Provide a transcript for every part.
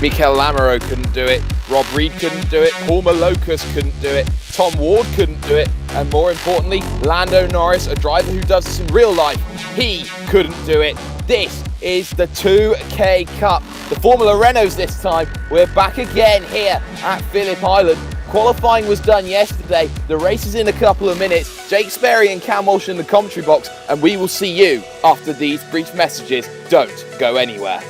Mikel Lamaro couldn't do it, Rob Reed couldn't do it, Paul Malocas couldn't do it, Tom Ward couldn't do it, and more importantly, Lando Norris, a driver who does this in real life, he couldn't do it. This is the 2K Cup. The Formula Renaults this time. We're back again here at Phillip Island. Qualifying was done yesterday. The race is in a couple of minutes. Jake Sperry and Cam Walsh in the commentary box, and we will see you after these brief messages. Don't go anywhere.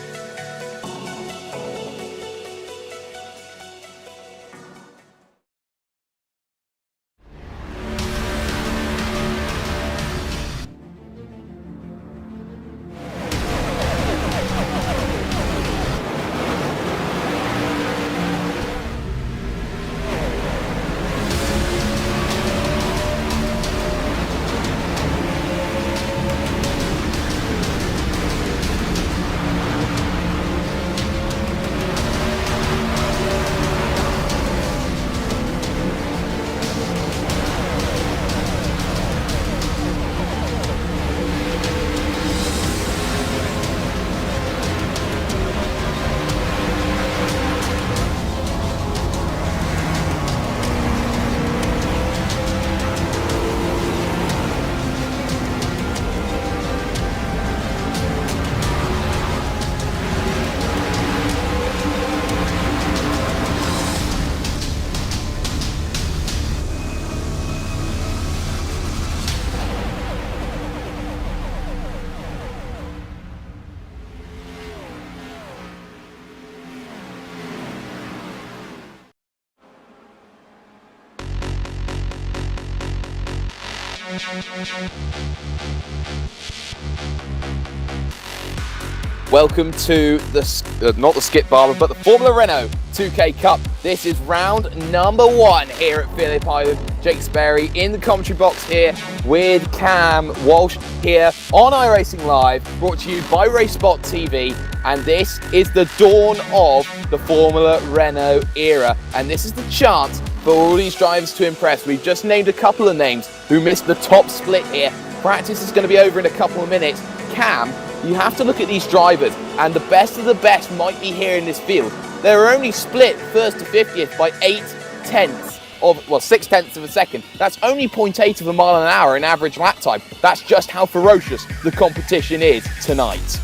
Welcome to the, not the Skip Barber, but the Formula Renault 2K Cup. This is round number 1 here at Phillip Island. Jake Sperry in the commentary box here with Cam Walsh here on iRacingLive, brought to you by RaceSpotTV. And this is the dawn of the Formula Renault era. And this is the chance for all these drivers to impress. We've just named a couple of names who missed the top split here. Practice is going to be over in a couple of minutes. Cam, you have to look at these drivers, and the best of the best might be here in this field. They're only split first to 50th by 6/10 of a second. That's only 0.8 of a mile an hour in average lap time. That's just how ferocious the competition is tonight.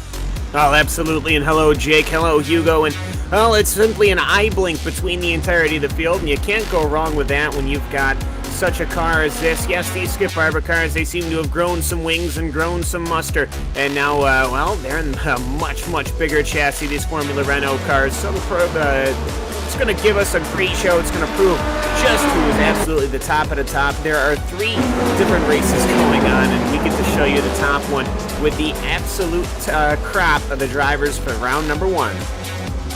Oh, absolutely. And hello, Jake. Hello, Hugo. And, well, it's simply an eye blink between the entirety of the field, and you can't go wrong with that when you've got such a car as this. Yes, these Skip Barber cars, they seem to have grown some wings and grown some muster. And now, well, they're in a much, much bigger chassis, these Formula Renault cars. So it's going to give us a great show. It's going to prove just who is absolutely the top of the top. There are 3 different races going on, and we get to show you the top one with the absolute crop of the drivers for round number 1.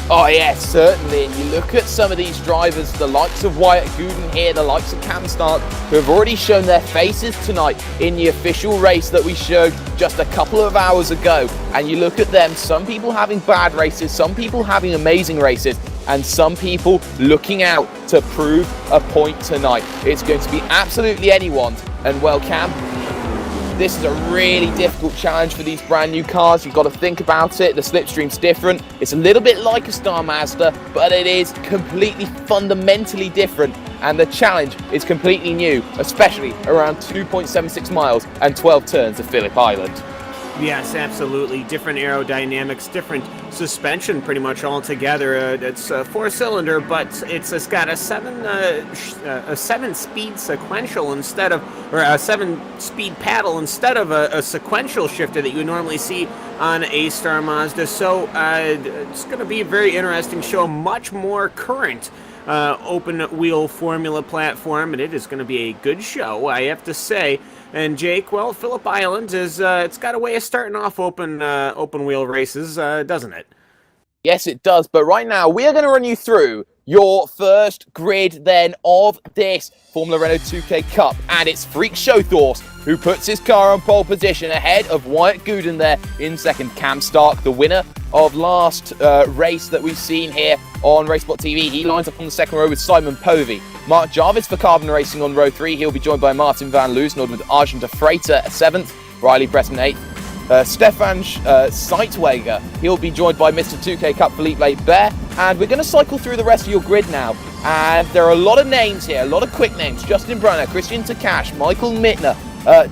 Oh yes, certainly. And you look at some of these drivers, the likes of Wyatt Gooden here, the likes of Cam Stark, who have already shown their faces tonight in the official race that we showed just a couple of hours ago. And you look at them, some people having bad races, some people having amazing races, and some people looking out to prove a point tonight. It's going to be absolutely anyone's. And well, Cam, this is a really difficult challenge for these brand new cars. You've got to think about it. The slipstream's different. It's a little bit like a Star Mazda, but it is completely fundamentally different. And the challenge is completely new, especially around 2.76 miles and 12 turns of Phillip Island. Yes, absolutely. Different aerodynamics, different suspension pretty much altogether. It's a 4-cylinder, but it's got a 7-speed sequential instead of, or a 7-speed paddle instead of a sequential shifter that you would normally see on a Star Mazda. So it's going to be a very interesting show, much more current open wheel formula platform, and it is going to be a good show, I have to say. And Jake, well, Phillip Island is it's got a way of starting off open wheel races, doesn't it? Yes, it does. But right now, we are going to run you through your first grid then of this Formula Renault 2K Cup, and it's Freak Showthorst who puts his car on pole position ahead of Wyatt Gooden there in second. Cam Stark, the winner of last race that we've seen here on RaceSpotTV, he lines up on the second row with Simon Povey. Mark Jarvis for Carbon Racing on row 3, he'll be joined by Martin Van Loosnord with Argent de Freitas 7th, Riley Breton 8th, Stefan Zeitwager. He'll be joined by Mr. 2K Cup Phillip Bear, and we're going to cycle through the rest of your grid now. And there are a lot of names here, a lot of quick names. Justin Brunner, Christian Takash, Michael Mittner,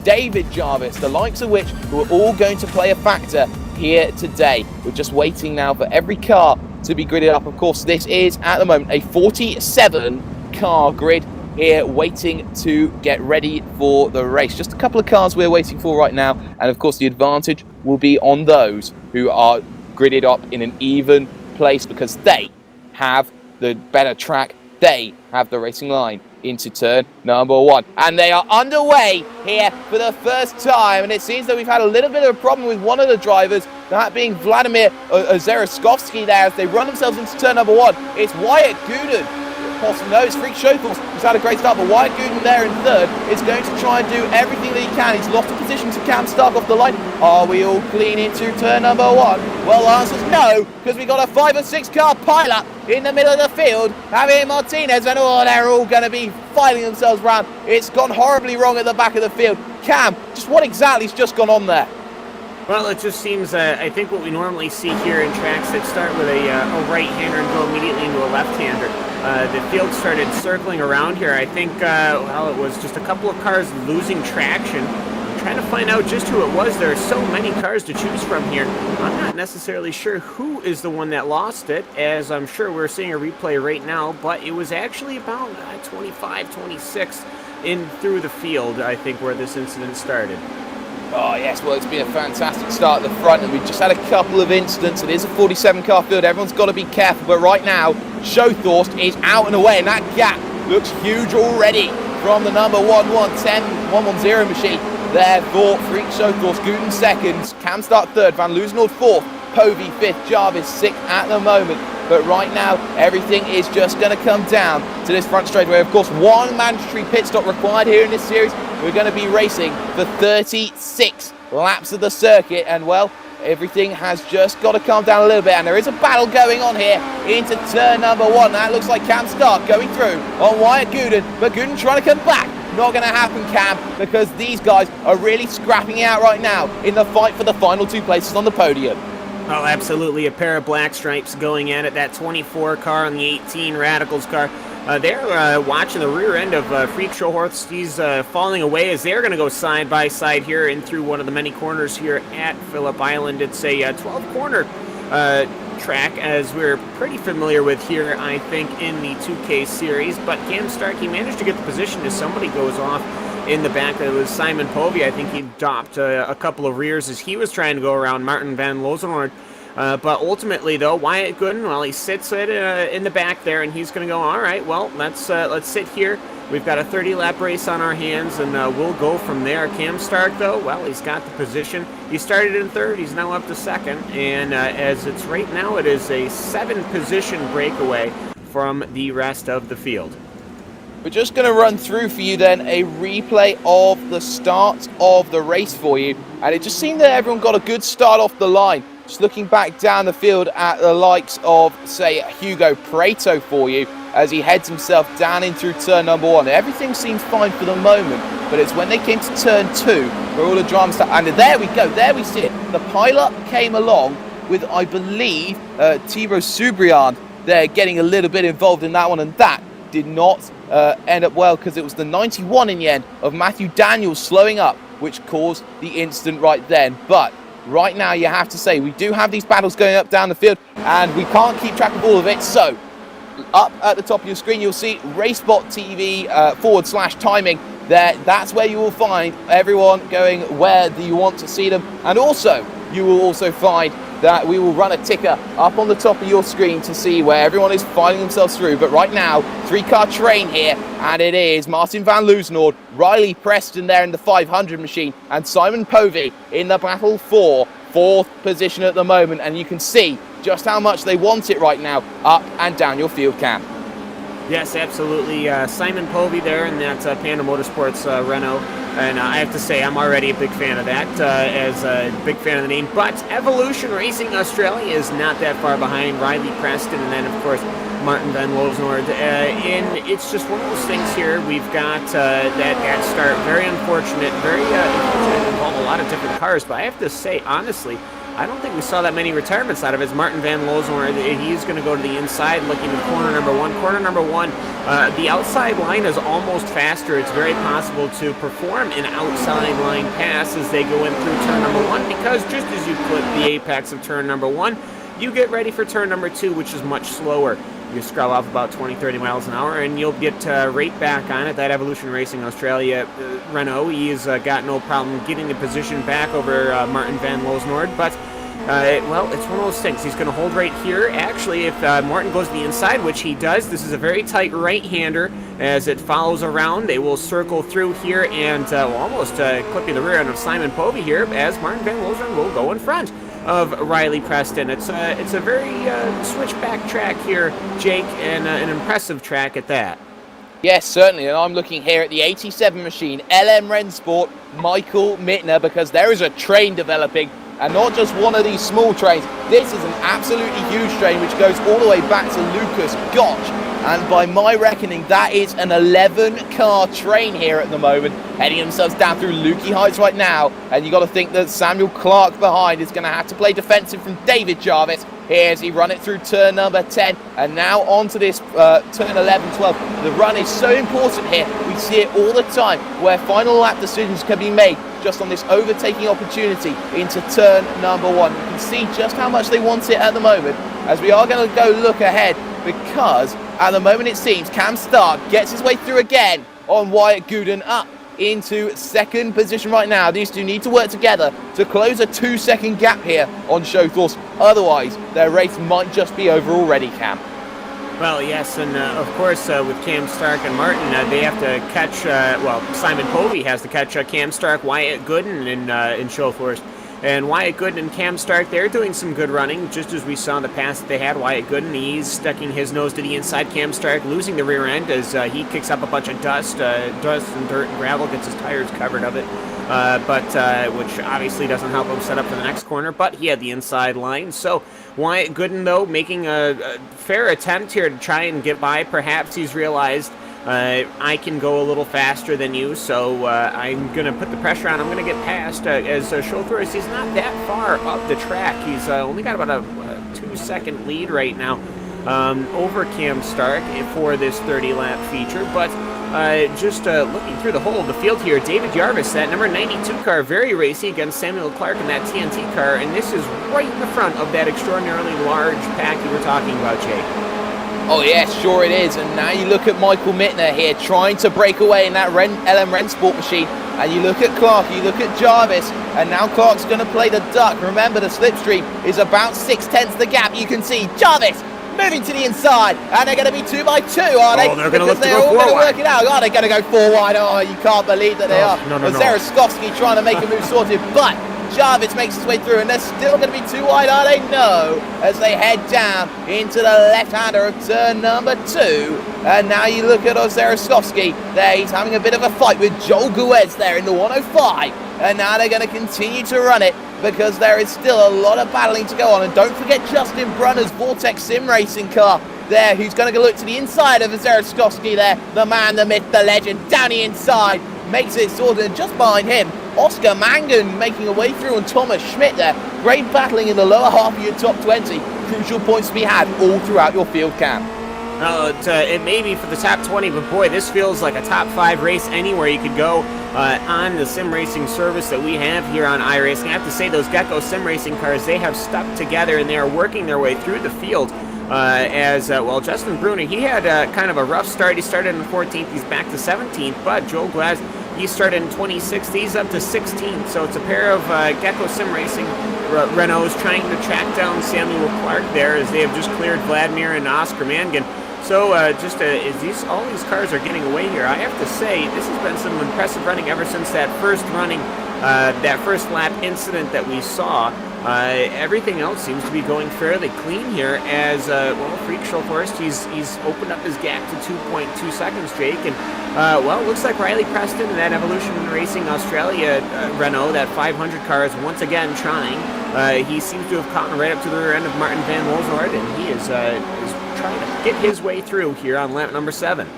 David Jarvis, the likes of which who are all going to play a factor here today. We're just waiting now for every car to be gridded up. Of course, this is at the moment a 47 car grid here waiting to get ready for the race. Just a couple of cars we're waiting for right now, and of course the advantage will be on those who are gridded up in an even place because they have the better track, they have the racing line into turn number 1, and they are underway here for the first time. And it seems that we've had a little bit of a problem with one of the drivers, that being Vladimir Zeraskovsky there, as they run themselves into turn number 1. It's Wyatt Gooden. No, it's Freak Showforce who's had a great start, but Wyatt Gooden there in third is going to try and do everything that he can. He's lost a position to Cam Stark off the line. Are we all clean into turn number 1? Well, the answer's no, because we got a 5 or 6 car pile-up in the middle of the field. Javier Martinez and they're all going to be fighting themselves round. It's gone horribly wrong at the back of the field. Cam, just what exactly's just gone on there? Well, it just seems, I think what we normally see here in tracks that start with a right-hander and go immediately into a left-hander. The field started circling around here. I think, well, it was just a couple of cars losing traction. I'm trying to find out just who it was. There are so many cars to choose from here. I'm not necessarily sure who is the one that lost it, as I'm sure we're seeing a replay right now, but it was actually about 25, 26 in through the field, I think, where this incident started. Oh yes, well it's been a fantastic start at the front, and we've just had a couple of incidents. It is a 47 car field, everyone's got to be careful, but right now Showthorst is out and away, and that gap looks huge already from the number 110 machine there for Freak Showthorst. Gooden second, Cam Stark third, Van Loosenhoord fourth, Povey fifth, Jarvis sixth at the moment. But right now, everything is just going to come down to this front straightaway. Of course, one mandatory pit stop required here in this series. We're going to be racing for 36 laps of the circuit. And, well, everything has just got to calm down a little bit. And there is a battle going on here into turn number 1. That looks like Cam Stark going through on Wyatt Gooden. But Gooden trying to come back. Not going to happen, Cam, because these guys are really scrapping out right now in the fight for the final 2 places on the podium. Oh, absolutely. A pair of black stripes going at it. That 24 car and the 18 Radicals car. They're watching the rear end of Freak Showhorst. He's falling away as they're going to go side by side here in through one of the many corners here at Phillip Island. It's a 12-corner track, as we're pretty familiar with here, I think, in the 2K series. But Cam Stark, he managed to get the position as somebody goes off in the back. It was Simon Povey. I think he dropped a couple of rears as he was trying to go around Martin Van Loosenhoord. But ultimately, though, Wyatt Gooden, well, he sits in the back there, and he's going to go, all right, well, let's sit here. We've got a 30-lap race on our hands, and we'll go from there. Cam Stark, though, well, he's got the position. He started in third. He's now up to second. And as it's right now, it is a 7-position breakaway from the rest of the field. We're just going to run through for you then a replay of the start of the race for you. And it just seemed that everyone got a good start off the line. Just looking back down the field at the likes of, say, Hugo Preto for you as he heads himself down in through turn number 1. Everything seems fine for the moment, but it's when they came to turn 2 where all the drama started. And there we go, there we see it. The pilot came along with, I believe, Thibaut Subriand there getting a little bit involved in that one, and that did not end up well, because it was the 91 in the end of Matthew Daniels slowing up which caused the incident right then. But right now, you have to say, we do have these battles going up down the field, and we can't keep track of all of it. So up at the top of your screen, you'll see RaceSpotTV /timing there. That's where you will find everyone going where do you want to see them. And also, you will also find that we will run a ticker up on the top of your screen to see where everyone is filing themselves through. But right now, 3-car train here, and it is Martin Van Loosenhoord, Riley Preston there in the 500 machine, and Simon Povey in the battle for 4th position at the moment. And you can see just how much they want it right now up and down your field, Cam. Yes, absolutely. Simon Povey there in that Panda Motorsports Renault. And I have to say, I'm already a big fan of that, as a big fan of the name. But Evolution Racing Australia is not that far behind. Riley Preston, and then, of course, Martin Van Loosnoord. And it's just one of those things here. We've got that start. Very unfortunate. Very unfortunate. Involved a lot of different cars. But I have to say, honestly, I don't think we saw that many retirements out of it. Martin Van Loosnoord, he's going to go to the inside looking at corner number one. Corner number one, the outside line is almost faster. It's very possible to perform an outside line pass as they go in through turn number one, because just as you clip the apex of turn number one, you get ready for turn number two, which is much slower. You scrub off about 20-30 miles an hour, and you'll get right back on it. That Evolution Racing Australia Renault, he's got no problem getting the position back over Martin Van Loosnoord, but well, it's one of those things. He's going to hold right here. Actually, if Martin goes to the inside, which he does, this is a very tight right-hander. As it follows around, they will circle through here and almost clipping the rear end of Simon Povey here, as Martin Van Loosnoord will go in front of Riley Preston. It's a very switchback track here, Jake, and an impressive track at that. Yes, certainly, and I'm looking here at the 87 machine, LM Rennsport, Michael Mittner, because there is a train developing, and not just one of these small trains. This is an absolutely huge train which goes all the way back to Lucas Gotch, and by my reckoning, that is an 11-car train here at the moment, heading themselves down through Lukey Heights right now, and you got to think that Samuel Clark behind is going to have to play defensive from David Jarvis. Here's he run it through turn number 10, and now onto this turn 11, 12. The run is so important here. We see it all the time, where final lap decisions can be made just on this overtaking opportunity into turn number one. You can see just how much they want it at the moment, as we are going to go look ahead, because at the moment it seems Cam Stark gets his way through again on Wyatt Gooden, up into second position right now. These two need to work together to close a 2-second gap here on Showthorse. Otherwise, their race might just be over already, Cam. Well, yes, and of course, with Cam Stark and Martin, they have to catch, well, Simon Povey has to catch Cam Stark, Wyatt Gooden in Showthorse. And Wyatt Gooden and Cam Stark, they're doing some good running, just as we saw in the past that they had. Wyatt Gooden, he's sticking his nose to the inside. Cam Stark losing the rear end as he kicks up a bunch of dust and dirt and gravel, gets his tires covered of it, which obviously doesn't help him set up for the next corner, but he had the inside line. So Wyatt Gooden, though, making a fair attempt here to try and get by. Perhaps he's realized I can go a little faster than you, so I'm going to put the pressure on. I'm going to get past, as Showthorse, he's not that far up the track. He's only got about a 2-second lead right now over Cam Stark for this 30-lap feature. But just looking through the whole of the field here, David Jarvis, that number 92 car, very racy against Samuel Clark in that TNT car, and this is right in the front of that extraordinarily large pack you were talking about, Jake. Oh yes, sure it is, and now you look at Michael Mittner here trying to break away in that LM Rennsport machine, and you look at Clark, you look at Jarvis, and now Clark's going to play the duck. Remember, the slipstream is about 6/10 the gap. You can see Jarvis moving to the inside, and they're going to be 2 by 2, are they? Oh, they're going to look to they're go all going to work wide. it out. Oh, they're going to go 4 wide. Oh, you can't believe that they are. No. Zaraskovsky trying to make a move sorted, but Jarvis makes his way through, and they're still going to be 2 wide, are they? No, as they head down into the left-hander of turn number 2. And now you look at Zaraskovsky there. He's having a bit of a fight with Joel Guez there in the 105. And now they're going to continue to run it, because there is still a lot of battling to go on. And don't forget Justin Brunner's Vortex Sim Racing car there, who's going to look to the inside of Zaraskovsky there. The man, the myth, the legend, down the inside. Makes it sorted, and just behind him, Oscar Mangan making a way through, and Thomas Schmidt there. Great battling in the lower half of your top 20. Crucial points to be had all throughout your field, Cam. It may be for the top 20, but boy, this feels like a top 5 race anywhere you could go on the sim racing service that we have here on iRacing. I have to say, those Gecko sim racing cars, they have stuck together, and they are working their way through the field. Well, Justin Bruner, he had kind of a rough start. He started in 14th, he's back to 17th, but Joel Glass, he started in 26th, he's up to 16th. So it's a pair of Gecko Sim Racing Renaults trying to track down Samuel Clark there, as they have just cleared Vladimir and Oscar Mangan. So as all these cars are getting away here, I have to say this has been some impressive running ever since that first lap incident that we saw. Everything else seems to be going fairly clean here, as Freak Showthorst, he's opened up his gap to 2.2 seconds, Jake, and it looks like Riley Preston and that Evolution Racing Australia Renault, that 500 car, is once again trying. He seems to have caught right up to the rear end of Martin Van Loosnoord, and he is trying to get his way through here on lap number 7.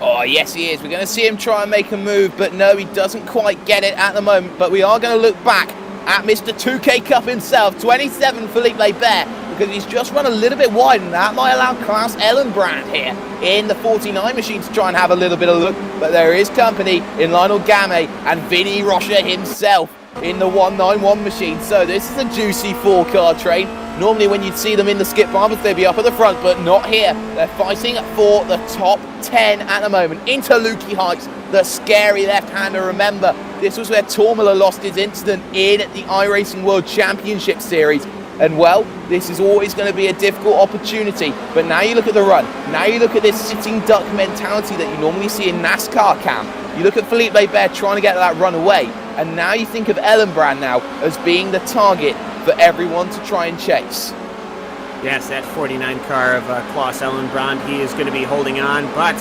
Oh, yes, he is. We're going to see him try and make a move, but no, he doesn't quite get it at the moment. But we are going to look back at Mr. 2K Cup himself, 27, Philippe Lebert, because he's just run a little bit wide, and that might allow Klaus Ellenbrand here in the 49 machine to try and have a little bit of look. But there is company in Lionel Gamay and Vinny Rocha himself in the 191 machine. So this is a juicy 4-car train. Normally when you'd see them in the skip barbers, they'd be up at the front, but not here. They're fighting for the top 10 at the moment. Into Lukey Heights, the scary left-hander. Remember, this was where Tormula lost his incident in the iRacing World Championship Series. And well, this is always going to be a difficult opportunity. But now you look at the run. Now you look at this sitting duck mentality that you normally see in NASCAR, Cam. You look at Philippe Lebert trying to get that run away. And now you think of Ellenbrand now as being the target for everyone to try and chase. Yes, that 49 car of Klaus Ellenbrand, he is going to be holding on, but,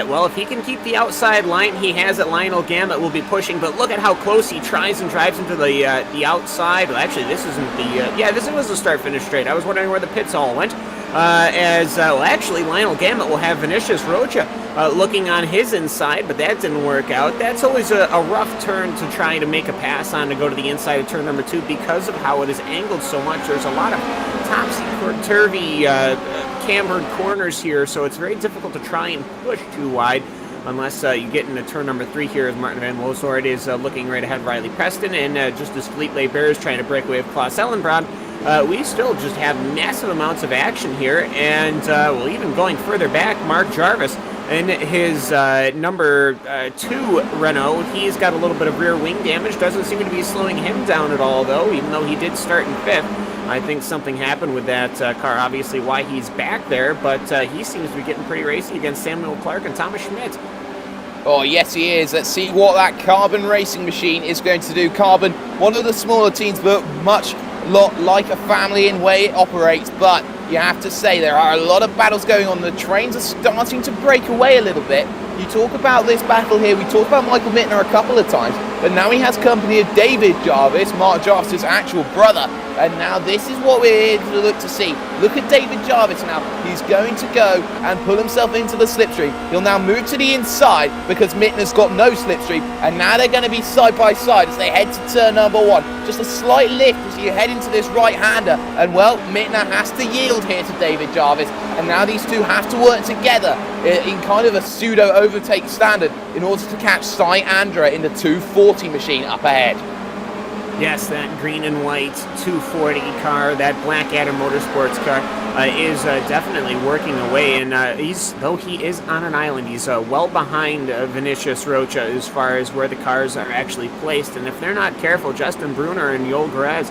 well, if he can keep the outside line, he has it. Lionel Gamut will be pushing, but look at how close he tries and drives into the outside. Well, actually, this isn't the, yeah, this was the start-finish straight. I was wondering where the pits all went. Well, actually, Lionel Gamut will have Vinicius Rocha looking on his inside, but that didn't work out. That's always a rough turn to try to make a pass on to go to the inside of turn number 2 because of how it is angled so much. There's a lot of topsy-turvy cambered corners here, so it's very difficult to try and push too wide unless you get into turn number 3 here as Martin Van Looshoort is looking right ahead of Riley Preston, and just as Philippe Lebert is trying to break away with Klaus Ellenbrand, we still just have massive amounts of action here, and well, even going further back, Mark Jarvis in his number 2 Renault, he's got a little bit of rear wing damage. Doesn't seem to be slowing him down at all, though, even though he did start in 5th. I think something happened with that car, obviously why he's back there, but he seems to be getting pretty racy against Samuel Clark and Thomas Schmidt. Oh, yes, he is. Let's see what that Carbon racing machine is going to do. Carbon, one of the smaller teams, but much lot like a family in way it operates, but you have to say there are a lot of battles going on. The trains are starting to break away a little bit. You talk about this battle here, we talked about Michael Mittner a couple of times, but now he has company of David Jarvis, Mark Jarvis' actual brother, and now this is what we're here to look to see. Look at David Jarvis now. He's going to go and pull himself into the slipstream. He'll now move to the inside because Mittner's got no slipstream, and now they're going to be side by side as they head to turn number 1. Just a slight lift as you head into this right-hander, and well, Mittner has to yield here to David Jarvis, and now these two have to work together in kind of a pseudo overtake standard in order to catch Cy Andra in the 240 machine up ahead. Yes, that green and white 240 car, that Blackadder Motorsports car, is definitely working away. And though he is on an island, he's well behind Vinicius Rocha as far as where the cars are actually placed. And if they're not careful, Justin Brunner and Joel Grez,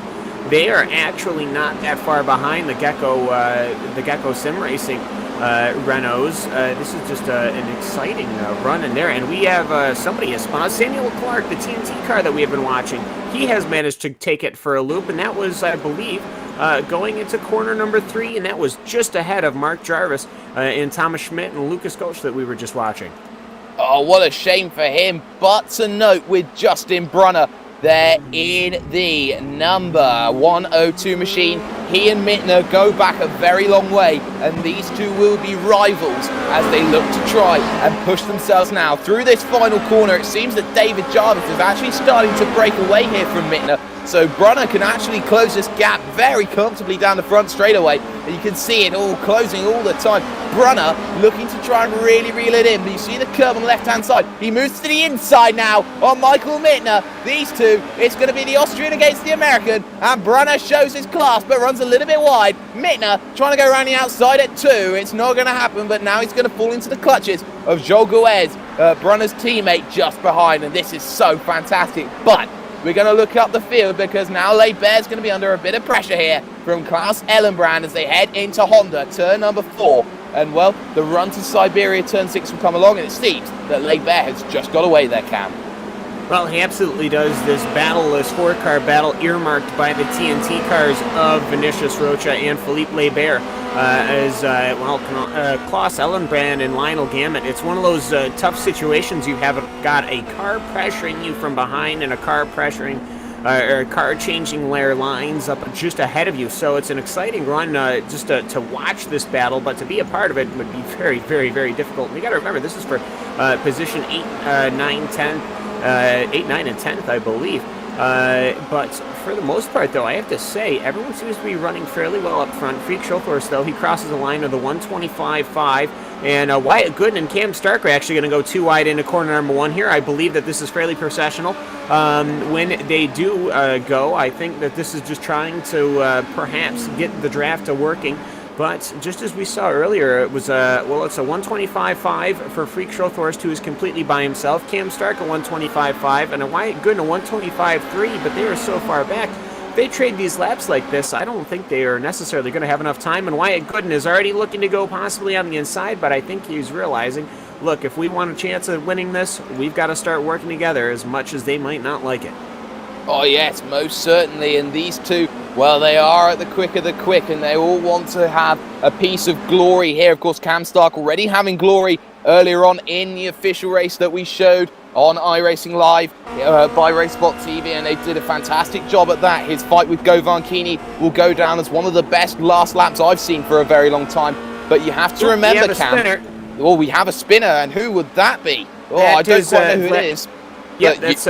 they are actually not that far behind the Gecko Sim Racing Renaults. This is just an exciting run in there, and we have somebody has spun. Samuel Clark, the TNT car that we have been watching, he has managed to take it for a loop, and that was, I believe, going into corner number 3, and that was just ahead of Mark Jarvis and Thomas Schmidt and Lucas Coach that we were just watching. Oh, what a shame for him, but to note with Justin Brunner, they're in the number 102 machine. He and Mittner go back a very long way, and these two will be rivals as they look to try and push themselves now through this final corner. It seems that David Jarvis is actually starting to break away here from Mittner, so Brunner can actually close this gap very comfortably down the front straightaway, and you can see it all closing all the time. Brunner looking to try and really reel it in, but you see the curb on the left-hand side. He moves to the inside now on Michael Mittner. These two, it's going to be the Austrian against the American, and Brunner shows his class, but runs a little bit wide. Mittner trying to go around the outside at 2. It's not going to happen, but now he's going to fall into the clutches of Joel Guez, Brunner's teammate, just behind, and this is so fantastic. But we're going to look up the field because now Lebert's going to be under a bit of pressure here from Klaus Ellenbrand as they head into Honda, turn number 4. And, well, the run to Siberia, turn 6 will come along, and it seems that Lebert has just got away there, Cam. Well, he absolutely does. This battle, this 4-car battle, earmarked by the TNT cars of Vinicius Rocha and Philippe Lebert, Klaus Ellenbrand and Lionel Gamut. It's one of those tough situations. You have got a car pressuring you from behind and a car pressuring car changing layer lines up just ahead of you. So it's an exciting run just to watch this battle, but to be a part of it would be very, very, very difficult. And you got to remember, this is for position 8, 9, 10, 8, 9, and 10th, I believe. But for the most part, though, I have to say, everyone seems to be running fairly well up front. Freak Chauffeurs, though, he crosses the line of the 125.5, and Wyatt Gooden and Cam Stark are actually going to go too wide into corner number 1 here. I believe that this is fairly processional. When they do go, I think that this is just trying to perhaps get the draft working. But just as we saw earlier, it was it's a 125.5 for Freak Chauffeurs, who is completely by himself. Cam Stark a 125.5 and a Wyatt Gooden a 125.3, but they were so far back. If they trade these laps like this, I don't think they are necessarily going to have enough time. And Wyatt Gooden is already looking to go possibly on the inside, but I think he's realizing, look, if we want a chance of winning this, we've got to start working together, as much as they might not like it. Oh yes, most certainly, and these two, well, they are at the quick of the quick, and they all want to have a piece of glory here. Of course, Cam Stark already having glory earlier on in the official race that we showed on iRacingLive by RaceSpotTV, and they did a fantastic job at that. His fight with Govan Keeney will go down as one of the best last laps I've seen for a very long time. But you have to remember, Cam. Oh, we have a spinner, and who would that be? Oh, I don't quite know who it is. Yeah, that's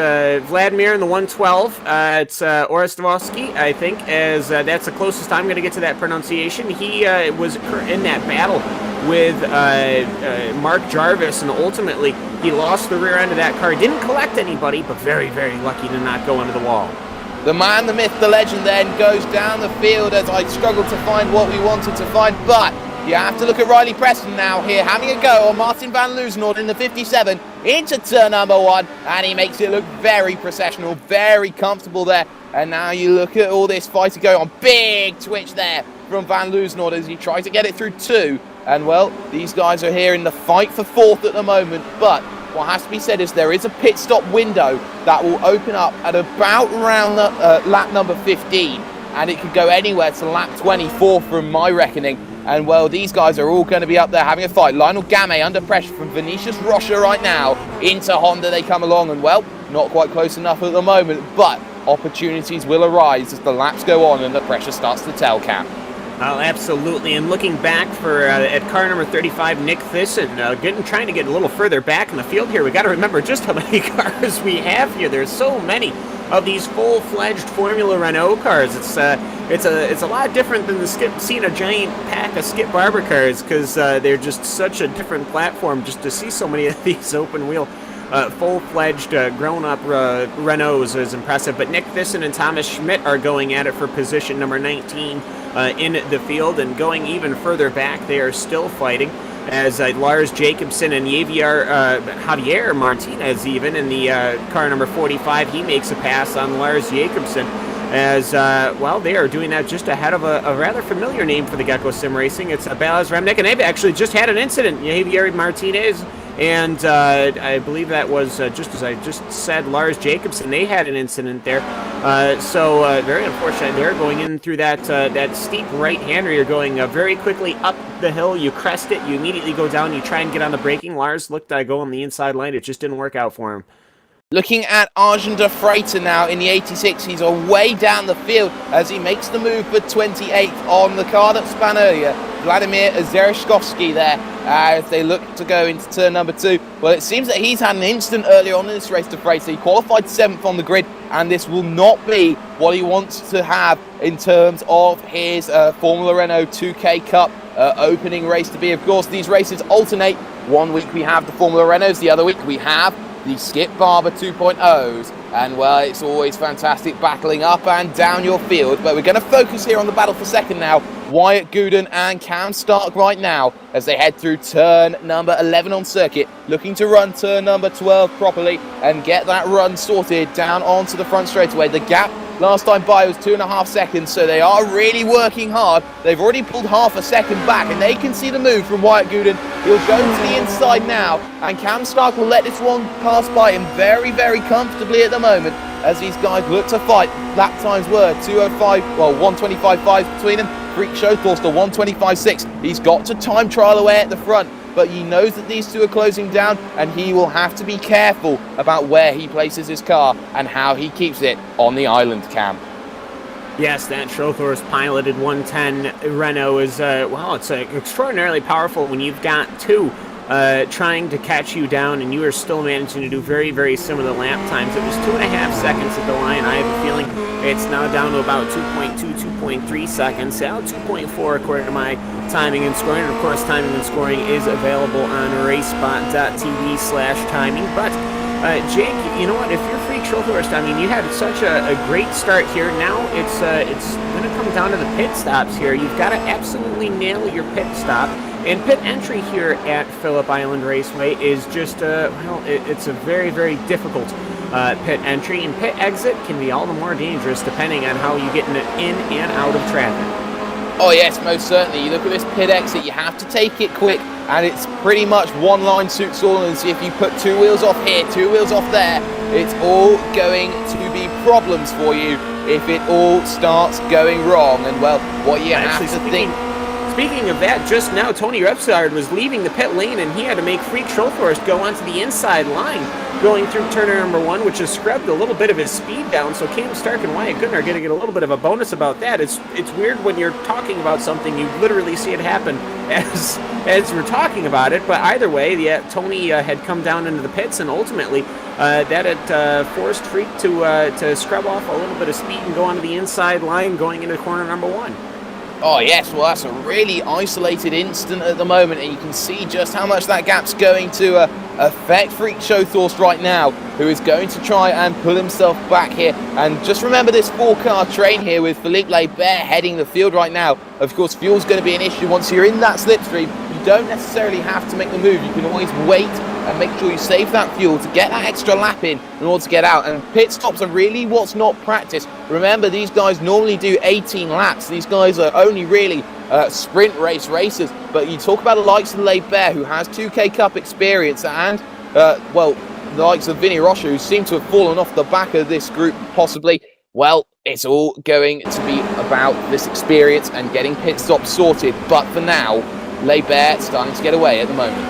Vladimir in the 112. It's Orestevsky, I think, as that's the closest I'm going to get to that pronunciation. He was in that battle with Mark Jarvis, and ultimately he lost the rear end of that car. Didn't collect anybody, but very, very lucky to not go into the wall. The man, the myth, the legend then goes down the field as I struggled to find what we wanted to find, but you have to look at Riley Preston now here, having a go on Martin van Loozenhoorn in the 57 into turn number 1, and he makes it look very processional, very comfortable there. And now you look at all this fighting going on. Big twitch there from van Loozenhoorn as he tries to get it through 2. And well, these guys are here in the fight for 4th at the moment, but what has to be said is there is a pit stop window that will open up at about around lap number 15, and it could go anywhere to lap 24 from my reckoning. And well, these guys are all going to be up there having a fight. Lionel Gamay under pressure from Vinicius Rocha right now. Into Honda they come along, and well, not quite close enough at the moment, but opportunities will arise as the laps go on and the pressure starts to tell, Cam. Oh, absolutely. And looking back for at car number 35, Nick Thyssen, trying to get a little further back in the field here. We got to remember just how many cars we have here. There's so many of these full-fledged Formula Renault cars. It's a lot different than seeing a giant pack of Skip Barber cars, because they're just such a different platform. Just to see so many of these open-wheel, full-fledged, grown-up Renaults is impressive. But Nick Thyssen and Thomas Schmidt are going at it for position number 19 in the field, and going even further back, they are still fighting, as Lars Jacobsen and Javier Martinez, even in the car number 45, he makes a pass on Lars Jacobsen, as they are doing that just ahead of a rather familiar name for the Gecko Sim Racing. It's Balaz Remnick, and they've actually just had an incident. Javier Martinez and I believe that was, just as I just said, Lars Jacobsen. They had an incident there. So very unfortunate. They're going in through that steep right-hander. You're going very quickly up the hill. You crest it. You immediately go down. You try and get on the braking. Lars looked to go on the inside line. It just didn't work out for him. Looking at Arjen de Freitas now in the 86, he's away down the field as he makes the move for 28th on the car that span earlier. Vladimir Zereshkovsky there as they look to go into turn number 2. Well, it seems that he's had an incident earlier on in this race, de Freitas. He qualified 7th on the grid, and this will not be what he wants to have in terms of his Formula Renault 2K Cup opening race to be. Of course, these races alternate. One week we have the Formula Renaults, the other week we have the Skip Barber 2.0s, and well, it's always fantastic battling up and down your field, but we're going to focus here on the battle for second now. Wyatt Gooden and Cam Stark right now as they head through turn number 11 on circuit, looking to run turn number 12 properly and get that run sorted down onto the front straightaway. The gap last time by was 2.5 seconds, so they are really working hard. They've already pulled half a second back, and they can see the move from Wyatt Gooden. He'll go to the inside now, and Cam Stark will let this one pass by him very, very comfortably at the moment as these guys look to fight. Lap times were 125.5 between them. Freak Chauffeurs to 125.6. He's got to time trial away at the front. but he knows that these two are closing down, and he will have to be careful about where he places his car and how he keeps it on the island, Cam. Yes, that Schrothorst piloted 110 Renault is, well, it's extraordinarily powerful when you've got two trying to catch you down, and you are still managing to do very, very similar lap times. It was 2.5 seconds at the line. I have a feeling it's now down to about 2.2, 2.3 seconds. Now 2.4 according to my timing and scoring. And of course, timing and scoring is available on RaceSpot.tv/timing. But Jake, you know what? If you're Freak Schrothorst, I mean, you had such a great start here. Now it's going to come down to the pit stops here. You've got to absolutely nail your pit stop. And pit entry here at Phillip Island Raceway is just, well, it's a very, very difficult pit entry. And pit exit can be all the more dangerous depending on how you get in and out of traffic. Oh yes, most certainly. You look at this pit exit, you have to take it quick, and it's pretty much one line suits all. And see, if you put two wheels off here, two wheels off there, it's all going to be problems for you if it all starts going wrong. And well, what you have to think... Speaking of that, just now Tony Repsard was leaving the pit lane, and he had to make Freak Schrothorst go onto the inside line going through turn number 1, which has scrubbed a little bit of his speed down. So Cam Stark and Wyatt Goodin are going to get a little bit of a bonus about that. It's weird when you're talking about something, you literally see it happen as we're talking about it. But either way, yeah, Tony had come down into the pits, and ultimately that had forced Freak to scrub off a little bit of speed and go onto the inside line going into corner number 1. Oh yes, well that's a really isolated instant at the moment, and you can see just how much that gap's going to affect Freak Schrothorst right now, who is going to try and pull himself back here. And just remember this 4-car train here with Philippe Lebert heading the field right now. Of course, fuel's going to be an issue once you're in that slipstream. You don't necessarily have to make the move. You can always wait and make sure you save that fuel to get that extra lap in order to get out. And pit stops are really what's not practiced. Remember, these guys normally do 18 laps. These guys are only really sprint race racers. But you talk about the likes of Lebert, who has 2K Cup experience, and, well, the likes of Vinny Rocha, who seem to have fallen off the back of this group, possibly. Well, it's all going to be about this experience and getting pit stops sorted. But for now, Lebert starting to get away at the moment.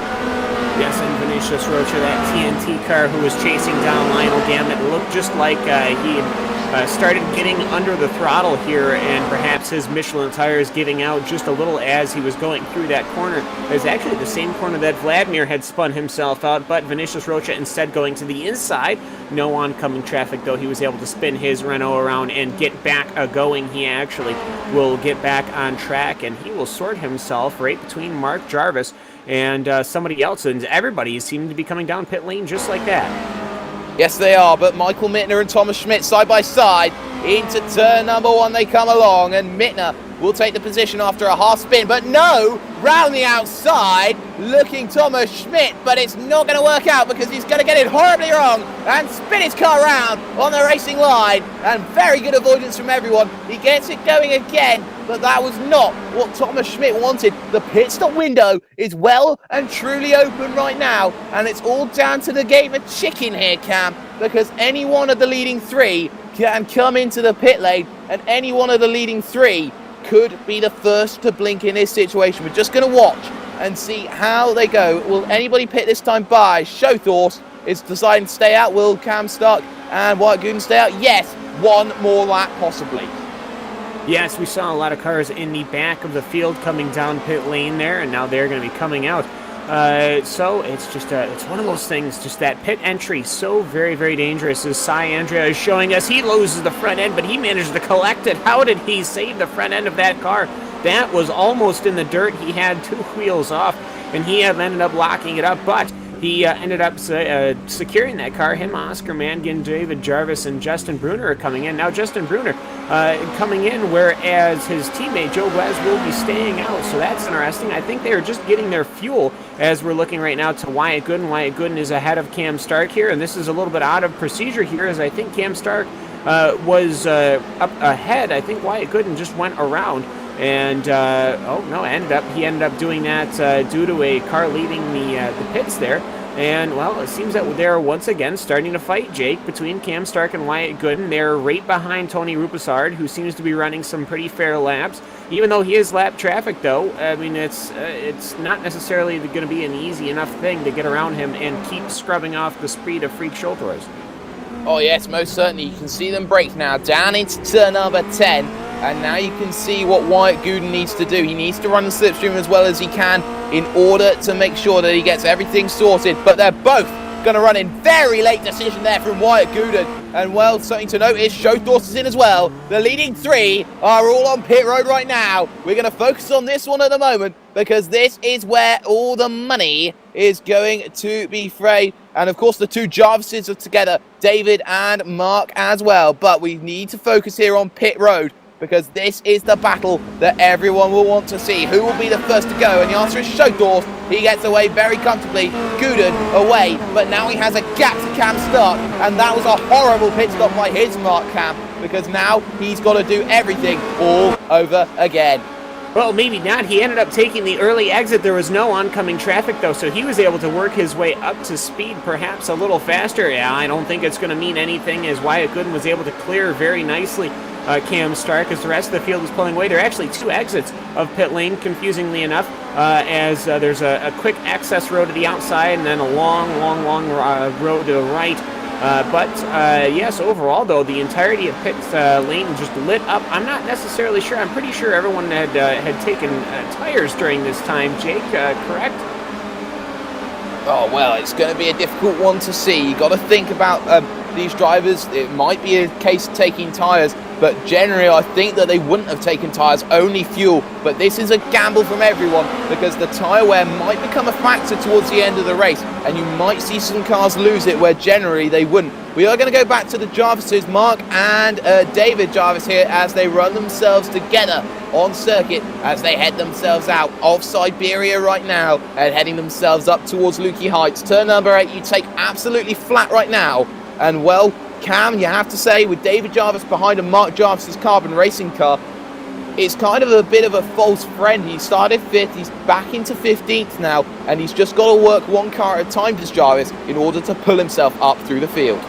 Yes, and Vinicius Rocha, that TNT car who was chasing down Lionel Gambit, looked just like he had started getting under the throttle here, and perhaps his Michelin tires giving out just a little as he was going through that corner. It was actually the same corner that Vladimir had spun himself out, but Vinicius Rocha instead going to the inside. No oncoming traffic, though. He was able to spin his Renault around and get back going. He actually will get back on track, and he will sort himself right between Mark Jarvis and somebody else, and everybody seemed to be coming down pit lane just like that. Yes, they are, but Michael Mittner and Thomas Schmidt side by side into turn number 1 they come along, and Mittner will take the position after a half spin, but no, round the outside, looking Thomas Schmidt, but it's not going to work out because he's going to get it horribly wrong and spin his car around on the racing line, and very good avoidance from everyone. He gets it going again, but that was not what Thomas Schmidt wanted. The pit stop window is well and truly open right now, and it's all down to the game of chicken here, Cam, because any one of the leading 3 can come into the pit lane, and any one of the leading 3 could be the first to blink in this situation. We're just going to watch and see how they go. Will anybody pit this time by? Schrothorst is deciding to stay out. Will Cam Stark and Wyatt Goodin stay out? Yes, one more lap possibly. Yes, we saw a lot of cars in the back of the field coming down pit lane there, and now they're going to be coming out. So it's just it's one of those things, just that pit entry, so very, very dangerous. As Cy Andrea is showing us, he loses the front end, but he managed to collect it. How did he save the front end of that car? That was almost in the dirt. He had 2 wheels off, and he ended up locking it up, but he ended up securing that car. Him, Oscar Mangan, David Jarvis, and Justin Bruner are coming in. Now, Justin Bruner coming in, whereas his teammate, Joe Glaz, will be staying out. So that's interesting. I think they are just getting their fuel as we're looking right now to Wyatt Goodin. Wyatt Goodin is ahead of Cam Stark here, and this is a little bit out of procedure here, as I think Cam Stark was up ahead. I think Wyatt Goodin just went around. And, oh, no, he ended up doing that due to a car leaving the pits there. And, well, it seems that they're once again starting to fight, Jake, between Cam Stark and Wyatt Gooden. They're right behind Tony Rupasard, who seems to be running some pretty fair laps. Even though he is lap traffic, though, I mean, it's not necessarily going to be an easy enough thing to get around him and keep scrubbing off the speed of Freak Schulters. Oh yes, most certainly. You can see them brake now down into turn number 10. And now you can see what Wyatt Gooden needs to do. He needs to run the slipstream as well as he can in order to make sure that he gets everything sorted. But they're both going to run in. Very late decision there from Wyatt Gooden. And, well, something to notice, Showthorst is in as well. The leading three are all on pit road right now. We're going to focus on this one at the moment because this is where all the money is going to be frayed. And, of course, the two Jarvises are together, David and Mark as well. But we need to focus here on pit road, because this is the battle that everyone will want to see. Who will be the first to go? And the answer is Showthorst. He gets away very comfortably. Gooden away, but now he has a gap to Cam Stark, and that was a horrible pit stop by his Mark Cam, because now he's got to do everything all over again. Well, maybe not. He ended up taking the early exit. There was no oncoming traffic, though, so he was able to work his way up to speed perhaps a little faster. Yeah, I don't think it's going to mean anything, as Wyatt Gooden was able to clear very nicely Cam Stark as the rest of the field is pulling away. There are actually two exits of pit lane, confusingly enough, as there's a quick access road to the outside and then a long road to the right. But yes, overall, though, the entirety of pit lane just lit up. I'm not necessarily sure. I'm pretty sure everyone had taken tires during this time, Jake, correct? Oh, well, it's going to be a difficult one to see. You've got to think about these drivers. It might be a case of taking tyres, but generally I think that they wouldn't have taken tyres, only fuel. But this is a gamble from everyone, because the tyre wear might become a factor towards the end of the race, and you might see some cars lose it where generally they wouldn't. We are going to go back to the Jarvises, Mark and David Jarvis here, as they run themselves together on circuit as they head themselves out of Siberia right now and heading themselves up towards Lukey Heights. Turn number 8, you take absolutely flat right now. And, well, Cam, you have to say, with David Jarvis behind and Mark Jarvis's carbon racing car, it's kind of a bit of a false friend. He started 5th, he's back into 15th now, and he's just got to work one car at a time, does Jarvis, in order to pull himself up through the field.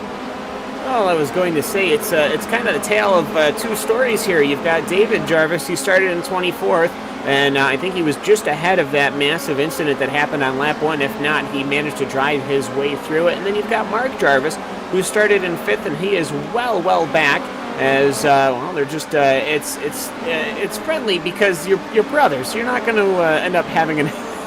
Well, I was going to say, it's kind of the tale of two stories here. You've got David Jarvis, who started in 24th, and I think he was just ahead of that massive incident that happened on lap 1. If not, he managed to drive his way through it. And then you've got Mark Jarvis, who started in 5th, and he is well back. As well, they're just it's friendly because you're brothers. You're not going to end up having an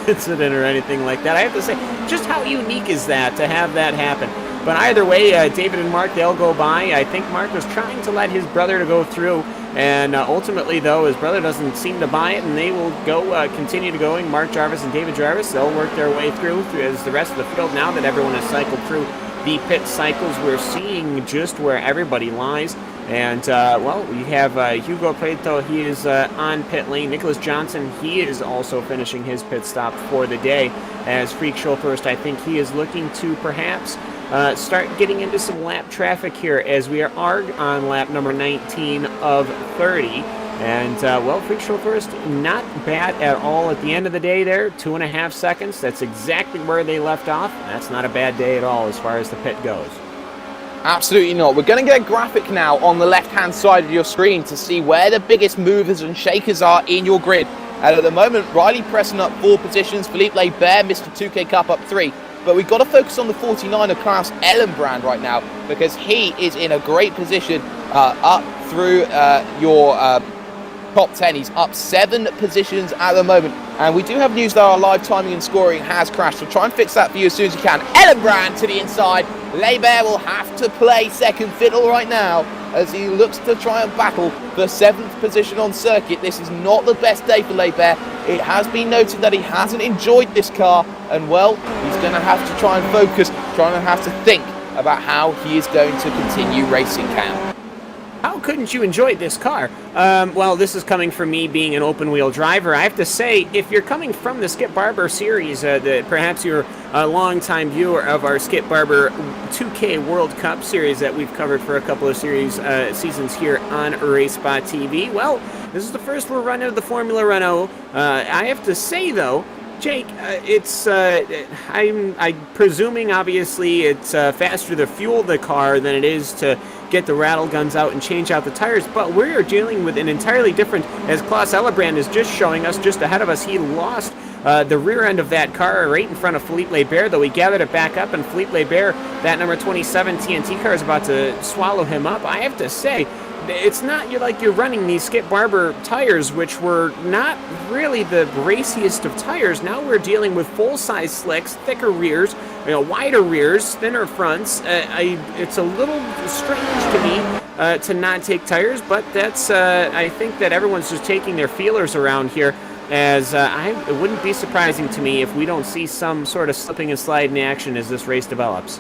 incident or anything like that. I have to say, just how unique is that to have that happen? But either way, David and Mark, they'll go by. I think Mark was trying to let his brother to go through, and ultimately, though, his brother doesn't seem to buy it, and they will go continue to going. Mark Jarvis and David Jarvis, they'll work their way through as the rest of the field. Now that everyone has cycled through the pit cycles, we're seeing just where everybody lies. And, well, we have Hugo Prieto, he is on pit lane. Nicholas Johnson, he is also finishing his pit stop for the day. As Freak Schulthorst, I think he is looking to perhaps start getting into some lap traffic here, as we are on lap number 19 of 30. And, well, Freak Schulthorst, not bad at all at the end of the day there. 2.5 seconds. That's exactly where they left off. That's not a bad day at all as far as the pit goes. Absolutely not. We're going to get a graphic now on the left-hand side of your screen to see where the biggest movers and shakers are in your grid. And at the moment, Riley pressing up 4 positions. Philippe Leibert, Mr. 2K Cup, up 3. But we've got to focus on the 49 of Klaus Ellenbrand right now, because he is in a great position up through your top 10. He's up 7 positions at the moment. And we do have news that our live timing and scoring has crashed, so try and fix that for you as soon as you can. Ellenbrand to the inside. Leibert will have to play second fiddle right now as he looks to try and battle for 7th position on circuit. This is not the best day for Leibert. It has been noted that he hasn't enjoyed this car, and, well, he's going to have to try and focus, trying to have to think about how he is going to continue racing, Cam. How couldn't you enjoy this car? Well, this is coming from me being an open-wheel driver. I have to say, if you're coming from the Skip Barber series, perhaps you're a long-time viewer of our Skip Barber 2K World Cup series that we've covered for a couple of seasons here on RaceSpotTV. Well, this is the first we're running of the Formula Renault. I have to say, though, Jake, I'm presuming obviously it's faster to fuel the car than it is to get the rattle guns out and change out the tires, but we're dealing with an entirely different, as Klaus Ellebrand is just showing us just ahead of us. He lost the rear end of that car right in front of Philippe Lebert, though he gathered it back up, and Philippe Lebert, that number 27 TNT car, is about to swallow him up. I have to say, it's not like you're running these Skip Barber tires, which were not really the raciest of tires. Now we're dealing with full-size slicks, thicker rears, wider rears, thinner fronts. It's a little strange to me to not take tires, but that's I think that everyone's just taking their feelers around here, as it wouldn't be surprising to me if we don't see some sort of slipping and sliding action as this race develops.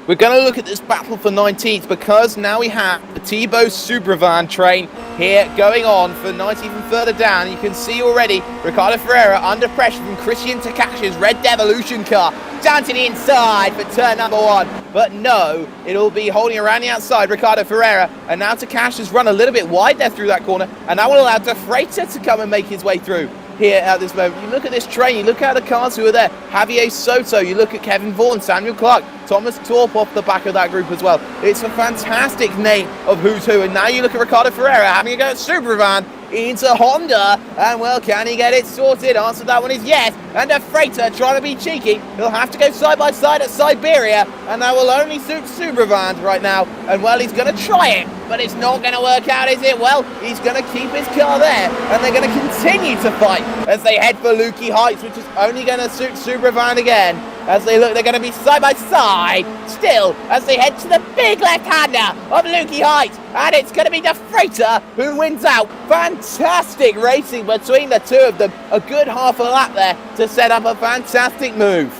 We're going to look at this battle for 19th, because now we have the Thibaut Subravan train here going on for 19th and further down. You can see already Ricardo Ferreira under pressure from Christian Takashi's Red Devolution car down to the inside for turn number 1. But no, it'll be holding around the outside, Ricardo Ferreira. And now Takashi has run a little bit wide there through that corner, and that will allow De Freitas to come and make his way through here at this moment. You look at this train, you look at the cars who are there. Javier Soto, you look at Kevin Vaughan, Samuel Clark, Thomas Torp off the back of that group as well. It's a fantastic name of who's who. And now you look at Ricardo Ferreira having a go at Subravan into Honda, and well, can he get it sorted? Answer to that one is yes. And De Freitas trying to be cheeky. He'll have to go side by side at Siberia, and that will only suit Subravan right now. And well, he's going to try it, but it's not going to work out, is it? Well, he's going to keep his car there, and they're going to continue to fight as they head for Lukey Heights, which is only going to suit Subravan again. As they look, they're going to be side by side still as they head to the big left-hander of Lukey Heights, and it's going to be De Freitas who wins out. Fantastic racing between the two of them. A good half a lap there to set up a fantastic move.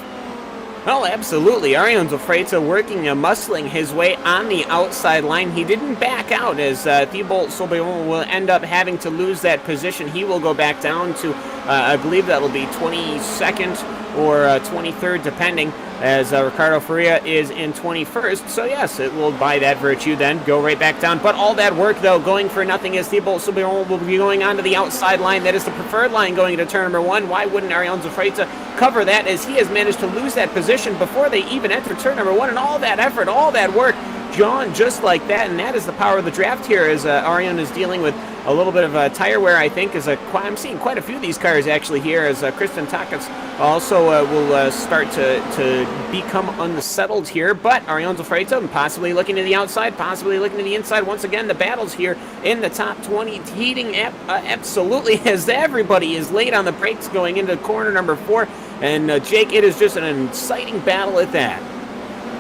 Well, absolutely. Arion De Freitas working and muscling his way on the outside line. He didn't back out, as Thibaut Soberon will end up having to lose that position. He will go back down to, I believe that'll be 22nd or 23rd, depending, as Ricardo Ferreira is in 21st. So yes, it will, by that virtue, then go right back down. But all that work, though, going for nothing, as Thibaut Soberon will be going onto the outside line. That is the preferred line going into turn number 1. Why wouldn't Arion De Freitas cover that, as he has managed to lose that position before they even enter turn number 1? And all that effort, all that work, John, just like that. And that is the power of the draft here, as Arion is dealing with a little bit of tire wear, I think. I'm seeing quite a few of these cars actually here, as Kristen Takas also will start to become unsettled here. But Arion De Freitas possibly looking to the outside, possibly looking to the inside. Once again, the battles here in the top 20 heating absolutely, as everybody is late on the brakes going into corner number 4. And Jake, it is just an exciting battle at that.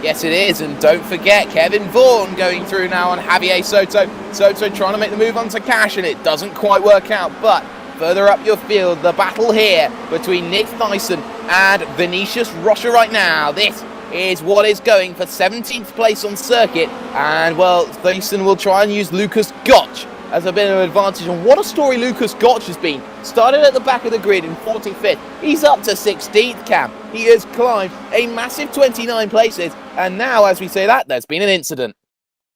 Yes, it is, and don't forget Kevin Vaughan going through now on Javier Soto. Soto trying to make the move onto Cash, and it doesn't quite work out. But further up your field, the battle here between Nick Thyssen and Vinicius Rocha right now. This is what is going for 17th place on circuit. And, well, Thyssen will try and use Lucas Gotch as a bit of an advantage. And what a story Lucas Gotch has been. Started at the back of the grid in 45th. He's up to 16th, Cam. He has climbed a massive 29 places. And now, as we say that, there's been an incident.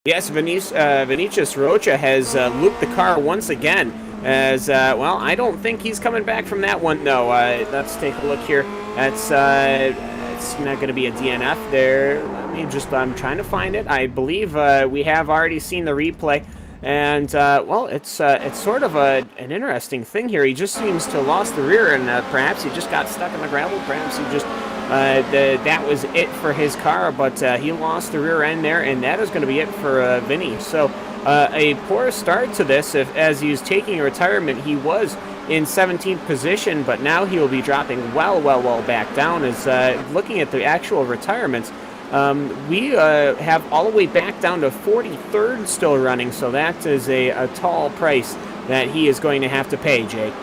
Yes, Vinicius Rocha has looped the car once again. As, well, I don't think he's coming back from that one, though. Let's take a look here. That's, it's not going to be a DNF there. I'm trying to find it. I believe we have already seen the replay. And, well, it's sort of an interesting thing here. He just seems to have lost the rear, and perhaps he just got stuck in the gravel. Perhaps he just, that was it for his car, but he lost the rear end there, and that is going to be it for Vinny. So a poor start to this. As he was taking a retirement, he was in 17th position, but now he will be dropping well back down. As looking at the actual retirements, we have all the way back down to 43rd still running, so that is a tall price that he is going to have to pay, Jake.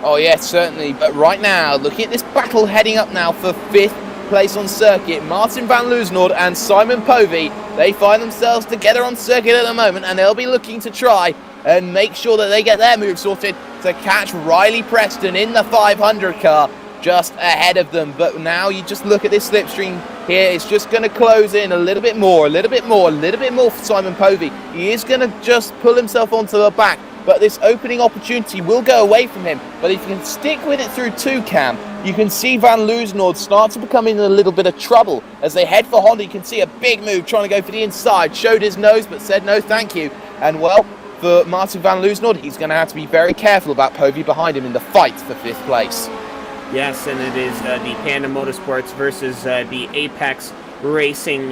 Oh, yes, certainly. But right now, looking at this battle heading up now for 5th place on circuit, Martin van Loosenhoorn and Simon Povey, they find themselves together on circuit at the moment, and they'll be looking to try and make sure that they get their move sorted to catch Riley Preston in the 500 car just ahead of them. But now you just look at this slipstream here. It's just going to close in a little bit more for Simon Povey. He is going to just pull himself onto the back but this opening opportunity will go away from him. But if you can stick with it through 2, Cam, you can see Van Loosenord start to become in a little bit of trouble. As they head for Honda, you can see a big move trying to go for the inside. Showed his nose, but said no thank you. And well, for Martin Van Loosenord, he's going to have to be very careful about Povey behind him in the fight for 5th place. Yes, and it is the Panda Motorsports versus the Apex Racing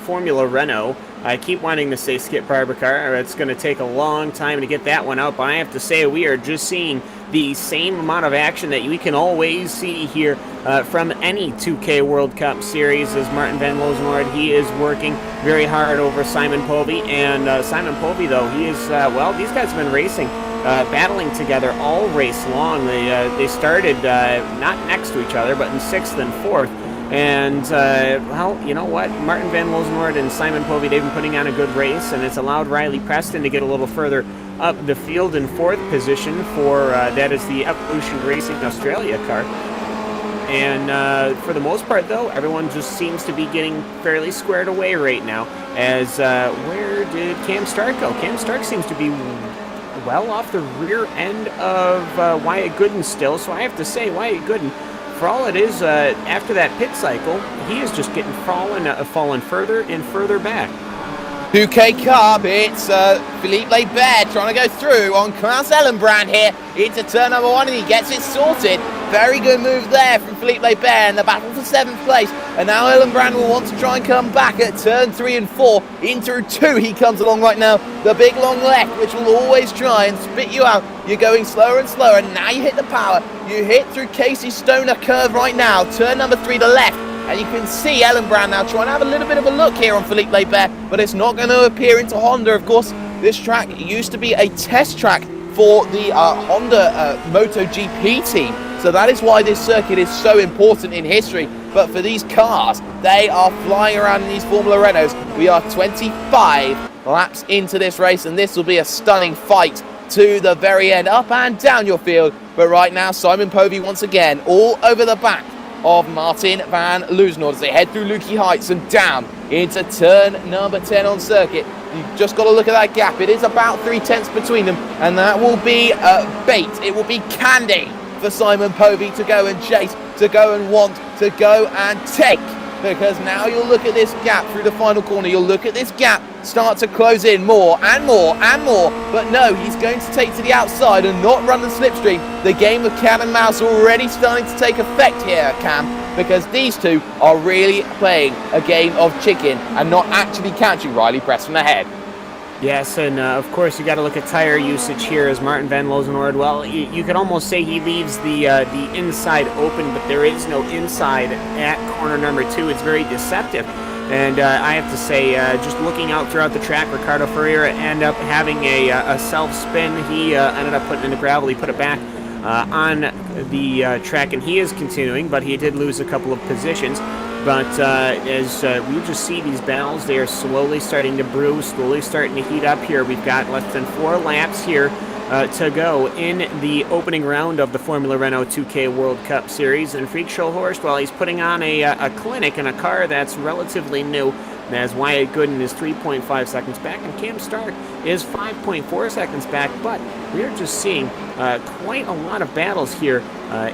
Formula Renault. I keep wanting to say Skip Barbercar. It's going to take a long time to get that one out, but I have to say we are just seeing the same amount of action that we can always see here from any 2K World Cup series. As Martin Van Loosenord, he is working very hard over Simon Povey, and Simon Povey, though, he is, well, these guys have been racing, battling together all race long. They started not next to each other, but in 6th and 4th. And, well, you know what? Martin Van Loosenord and Simon Povey, they've been putting on a good race, and it's allowed Riley Preston to get a little further up the field in 4th position for, that is the Evolution Racing Australia car. And for the most part, though, everyone just seems to be getting fairly squared away right now. As, where did Cam Stark go? Cam Stark seems to be well off the rear end of Wyatt Gooden still, so I have to say, Wyatt Gooden, for all it is, after that pit cycle, he is just getting fallen further and further back. 2K Cup, it's Philippe Lebert trying to go through on Klaus Ellenbrand here into turn number 1, and he gets it sorted. Very good move there from Philippe Lebert, and the battle for 7th place. And now Ellenbrand will want to try and come back at turn 3 and 4. Into 2 he comes along right now. The big long left, which will always try and spit you out. You're going slower and slower, and now you hit the power. You hit through Casey Stoner curve right now. Turn number 3 to left. And you can see Ellenbrand now trying to have a little bit of a look here on Philippe Lebert, but it's not going to appear into Honda. Of course, this track used to be a test track for the Honda MotoGP team, so that is why this circuit is so important in history. But for these cars, they are flying around in these Formula Renaults. We are 25 laps into this race, and this will be a stunning fight to the very end, up and down your field. But right now, Simon Povey once again all over the back of Martin Van Loosenord as they head through Lukey Heights and down into turn number 10 on circuit. You've just got to look at that gap. It is about 3/10 between them, and that will be bait. It will be candy for Simon Povey to go and chase, to go and want, to go and take. Because now you'll look at this gap through the final corner. You'll look at this gap start to close in more and more and more. But no, he's going to take to the outside and not run the slipstream. The game of cat and mouse already starting to take effect here, Cam, because these two are really playing a game of chicken and not actually catching Riley Preston ahead. Yes, and of course you got to look at tire usage here as Martin Van Loosenord. Well, you could almost say he leaves the inside open, but there is no inside at corner number 2. It's very deceptive. And I have to say, just looking out throughout the track, Ricardo Ferreira ended up having a self-spin. He ended up putting it in the gravel. He put it back on the track, and he is continuing, but he did lose a couple of positions. But as we just see these battles, they are slowly starting to brew, slowly starting to heat up here. We've got less than 4 laps here to go in the opening round of the Formula Renault 2K World Cup Series. And Freak Schulhorst, well, he's putting on a clinic in a car that's relatively new, as Wyatt Gooden is 3.5 seconds back, and Cam Stark is 5.4 seconds back. But we are just seeing quite a lot of battles here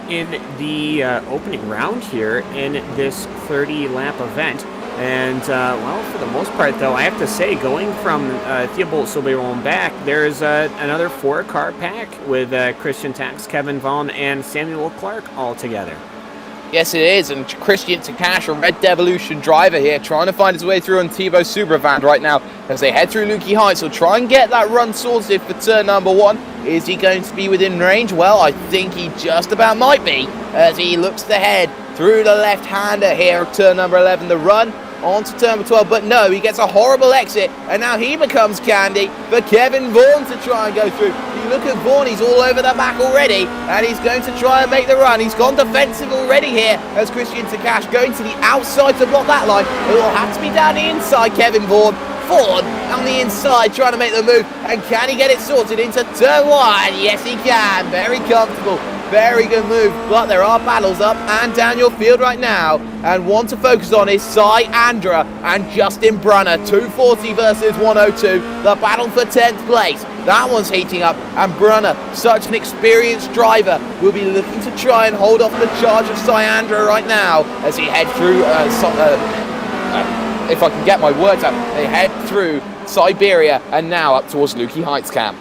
in the opening round here in this 30-lap event. And, well, for the most part, though, I have to say, going from Thibault Soberon back, there's another 4-car pack with Christian Tax, Kevin Vaughn, and Samuel Clark all together. Yes, it is, and Christian Takash, a Red Devolution driver here, trying to find his way through on Thibaut Subravand right now as they head through Lukey Heights. He'll try and get that run sorted for turn number 1. Is he going to be within range? Well, I think he just about might be, as he looks to head through the left-hander here of turn number 11. The run onto turn number 12, but no, he gets a horrible exit, and now he becomes candy for Kevin Vaughan to try and go through. You look at Vaughan, he's all over the back already, and he's going to try and make the run. He's gone defensive already here as Christian Takash going to the outside to block that line. It will have to be down the inside, Kevin Vaughan. Vaughan on the inside trying to make the move, and can he get it sorted into turn 1? Yes, he can. Very comfortable. Very good move, but there are battles up and down your field right now, and one to focus on is Cy Andra and Justin Brunner. 240 versus 102, the battle for 10th place. That one's heating up, and Brunner, such an experienced driver, will be looking to try and hold off the charge of Syandra right now as he head through, if I can get my words out, they head through Siberia and now up towards Lukey Heights camp.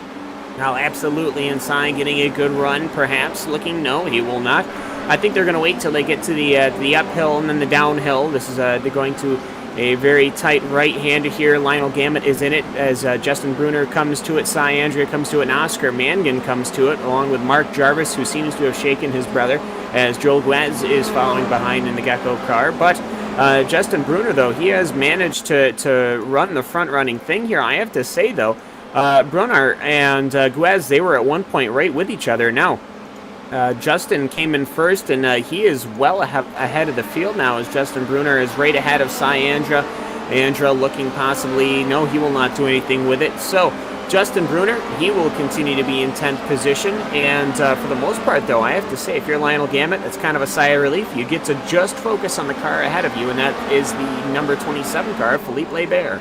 Now, absolutely, and Cy getting a good run, perhaps. Looking, no, he will not. I think they're going to wait till they get to the uphill and then the downhill. This is they're going to a very tight right-hander here. Lionel Gamut is in it as Justin Brunner comes to it, Cy Andrea comes to it, and Oscar Mangan comes to it, along with Mark Jarvis, who seems to have shaken his brother, as Joel Guez is following behind in the Gecko car. But Justin Brunner, though, he has managed to run the front-running thing here. I have to say, though, Brunner and Guez, they were at one point right with each other. Now, Justin came in first, and he is well ahead of the field now, as Justin Brunner is right ahead of Cy Andra. Andra looking possibly, no, he will not do anything with it. So, Justin Brunner, he will continue to be in 10th position, and for the most part, though, I have to say, if you're Lionel Gamut, it's kind of a sigh of relief. You get to just focus on the car ahead of you, and that is the number 27 car, Philippe Lebert.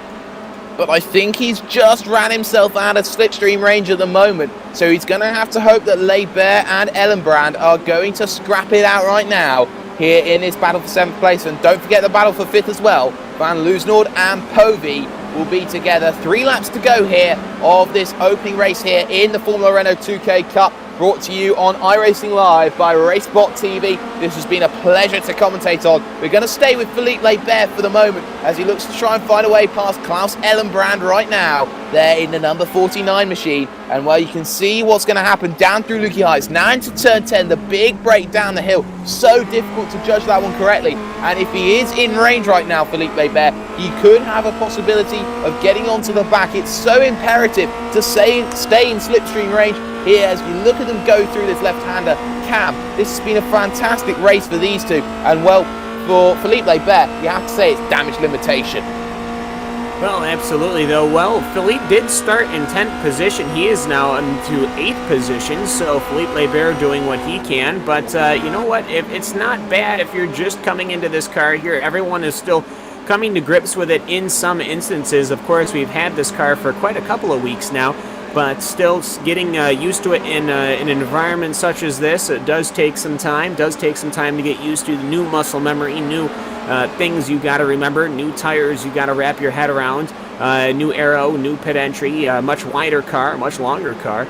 But I think he's just ran himself out of slipstream range at the moment, so he's going to have to hope that Lebert and Ellenbrand are going to scrap it out right now here in this battle for 7th place. And don't forget the battle for 5th as well. Van Loosnord and Povey will be together. 3 laps to go here of this opening race here in the Formula Renault 2K Cup, brought to you on iRacingLive by RaceSpotTV. This has been a pleasure to commentate on. We're going to stay with Philippe Lebert for the moment as he looks to try and find a way past Klaus Ellenbrand right now. There in the number 49 machine. And well, you can see what's going to happen down through Lukey Heights. Now into turn 10, the big break down the hill. So difficult to judge that one correctly. And if he is in range right now, Philippe Lebert, he could have a possibility of getting onto the back. It's so imperative to stay in slipstream range here as you look at them go through this left-hander cam. This has been a fantastic race for these two, and well, for Philippe Lebert, you have to say it's damage limitation. Well, absolutely, though. Well, Philippe did start in 10th position. He is now into 8th position, so Philippe Lebert doing what he can. But you know what? It's not bad if you're just coming into this car here. Everyone is still coming to grips with it in some instances. Of course, we've had this car for quite a couple of weeks now, but still getting used to it in an environment such as this. It does take some time. To get used to the new muscle memory, new things you got to remember, new tires you got to wrap your head around, new aero, new pit entry, much wider car, much longer car.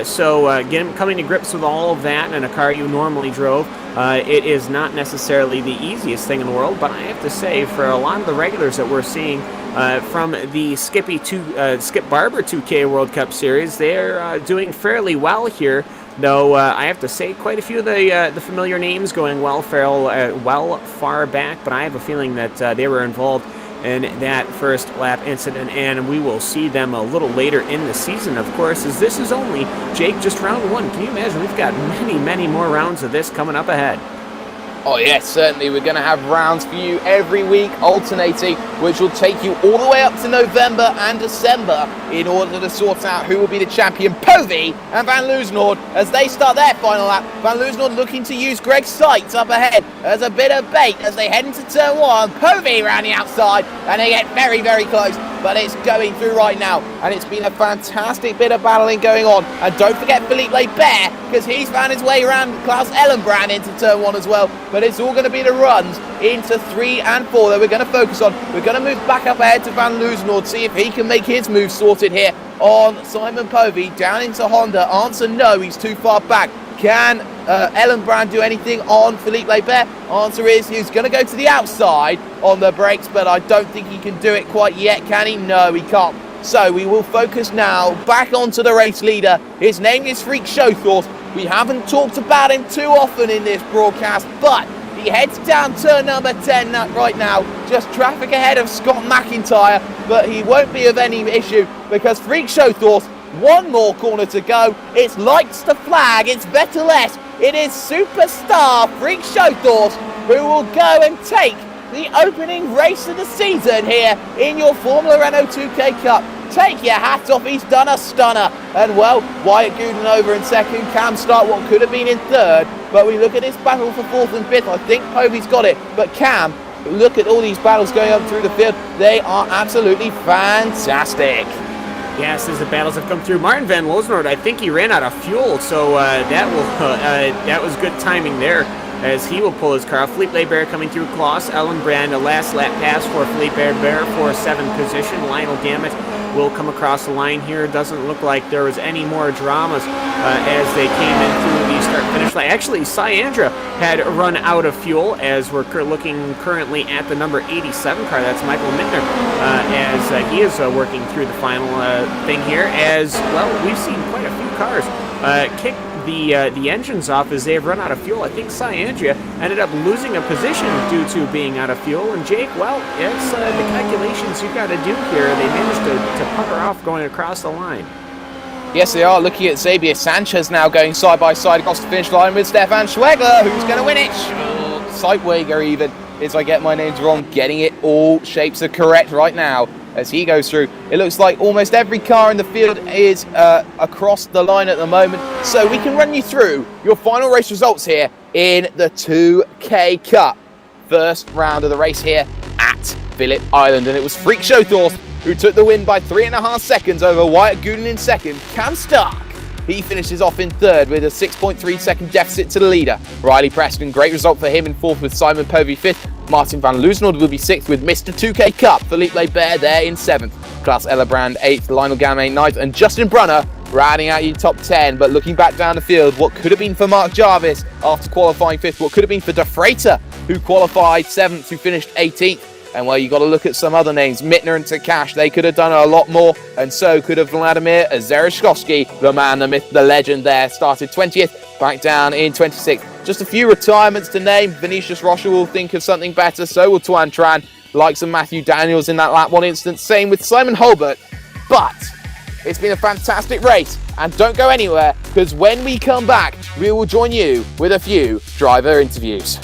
So coming to grips with all of that in a car you normally drove, it is not necessarily the easiest thing in the world, but I have to say, for a lot of the regulars that we're seeing from the Skip Barber 2K World Cup Series, they're doing fairly well here. Though I have to say, quite a few of the familiar names going well far back, but I have a feeling that they were involved in that first lap incident, and we will see them a little later in the season, of course, as this is only, Jake, just round 1. Can you imagine? We've got many, many more rounds of this coming up ahead. Oh yes, certainly. We're going to have rounds for you every week, alternating, which will take you all the way up to November and December in order to sort out who will be the champion. Povey and Van Loosnord, as they start their final lap. Van Loosnord looking to use Greg Seitz up ahead as a bit of bait as they head into turn 1. Povey around the outside, and they get very, very close, but it's going through right now, and it's been a fantastic bit of battling going on. And don't forget Philippe Lebert, because he's found his way around Klaus Ellenbrand into turn 1 as well. But it's all going to be the runs into 3 and 4 that we're going to focus on. We're going to move back up ahead to Van Loosnord, see if he can make his move sorted here on Simon Povey. Down into Honda. Answer no, he's too far back. Can Ellenbrand do anything on Philippe Lebert? Answer is he's going to go to the outside on the brakes, but I don't think he can do it quite yet, can he? No, he can't. So we will focus now back onto the race leader. His name is Freak Showthorpe. We haven't talked about him too often in this broadcast, but he heads down turn number 10 right now. Just traffic ahead of Scott McIntyre, but he won't be of any issue because Freak Showthorpe, one more corner to go. It's lights to flag. It's better less. It is superstar Freak Showthorpe who will go and take the opening race of the season here in your Formula Renault 2K Cup. Take your hat off, he's done a stunner. And well, Wyatt Gooden over in second, Cam Start what could have been in third, but we look at this battle for 4th and 5th, I think Povey's got it, but Cam, look at all these battles going up through the field, they are absolutely fantastic. Yes, as the battles have come through, Martin van Loosnord, I think he ran out of fuel, so that was good timing there, as he will pull his car off. Philippe Lebert coming through Klaus Ellenbrand, a last lap pass for Philippe Lebert for 7th position. Lionel Dammit will come across the line here. Doesn't look like there was any more dramas as they came in through the start-finish line. Actually, Syandra had run out of fuel, as we're looking currently at the number 87 car. That's Michael Mittner, as he is working through the final thing here. As well, we've seen quite a few cars kick the engines off as they have run out of fuel. I think Syandra ended up losing a position due to being out of fuel. And Jake, well, it's the calculations you got to do here. They managed to pucker off going across the line. Yes, they are. Looking at Xavier Sanchez now going side by side across the finish line with Stefan Schwegler, who's going to win it. Sightwager even, if I get my names wrong, getting it all shapes are correct right now as he goes through. It looks like almost every car in the field is across the line at the moment, so we can run you through your final race results here in the 2K Cup. First round of the race here at Phillip Island, and it was Freak Show Thorst who took the win by 3.5 seconds over Wyatt Gooden in second. Cam Stark, he finishes off in third with a 6.3 second deficit to the leader. Riley Preston, great result for him in fourth with Simon Povey fifth. Martin van Loosnord will be sixth with Mr. 2K Cup. Philippe Lebert there in seventh. Klaus Ellerbrand eighth, Lionel Gamet ninth, and Justin Brunner rounding out your top 10. But looking back down the field, what could have been for Mark Jarvis after qualifying fifth, what could have been for De Freitas, who qualified seventh, who finished 18th. And well, you got to look at some other names. Mittner and Takash, they could have done a lot more, and so could have Vladimir Zereshkovsky, the man, the myth, the legend there. Started 20th, back down in 26th. Just a few retirements to name. Vinicius Rocha will think of something better, so will Tuan Tran, likes of Matthew Daniels in that lap one instance. Same with Simon Holbert. But it's been a fantastic race, and don't go anywhere, because when we come back, we will join you with a few driver interviews.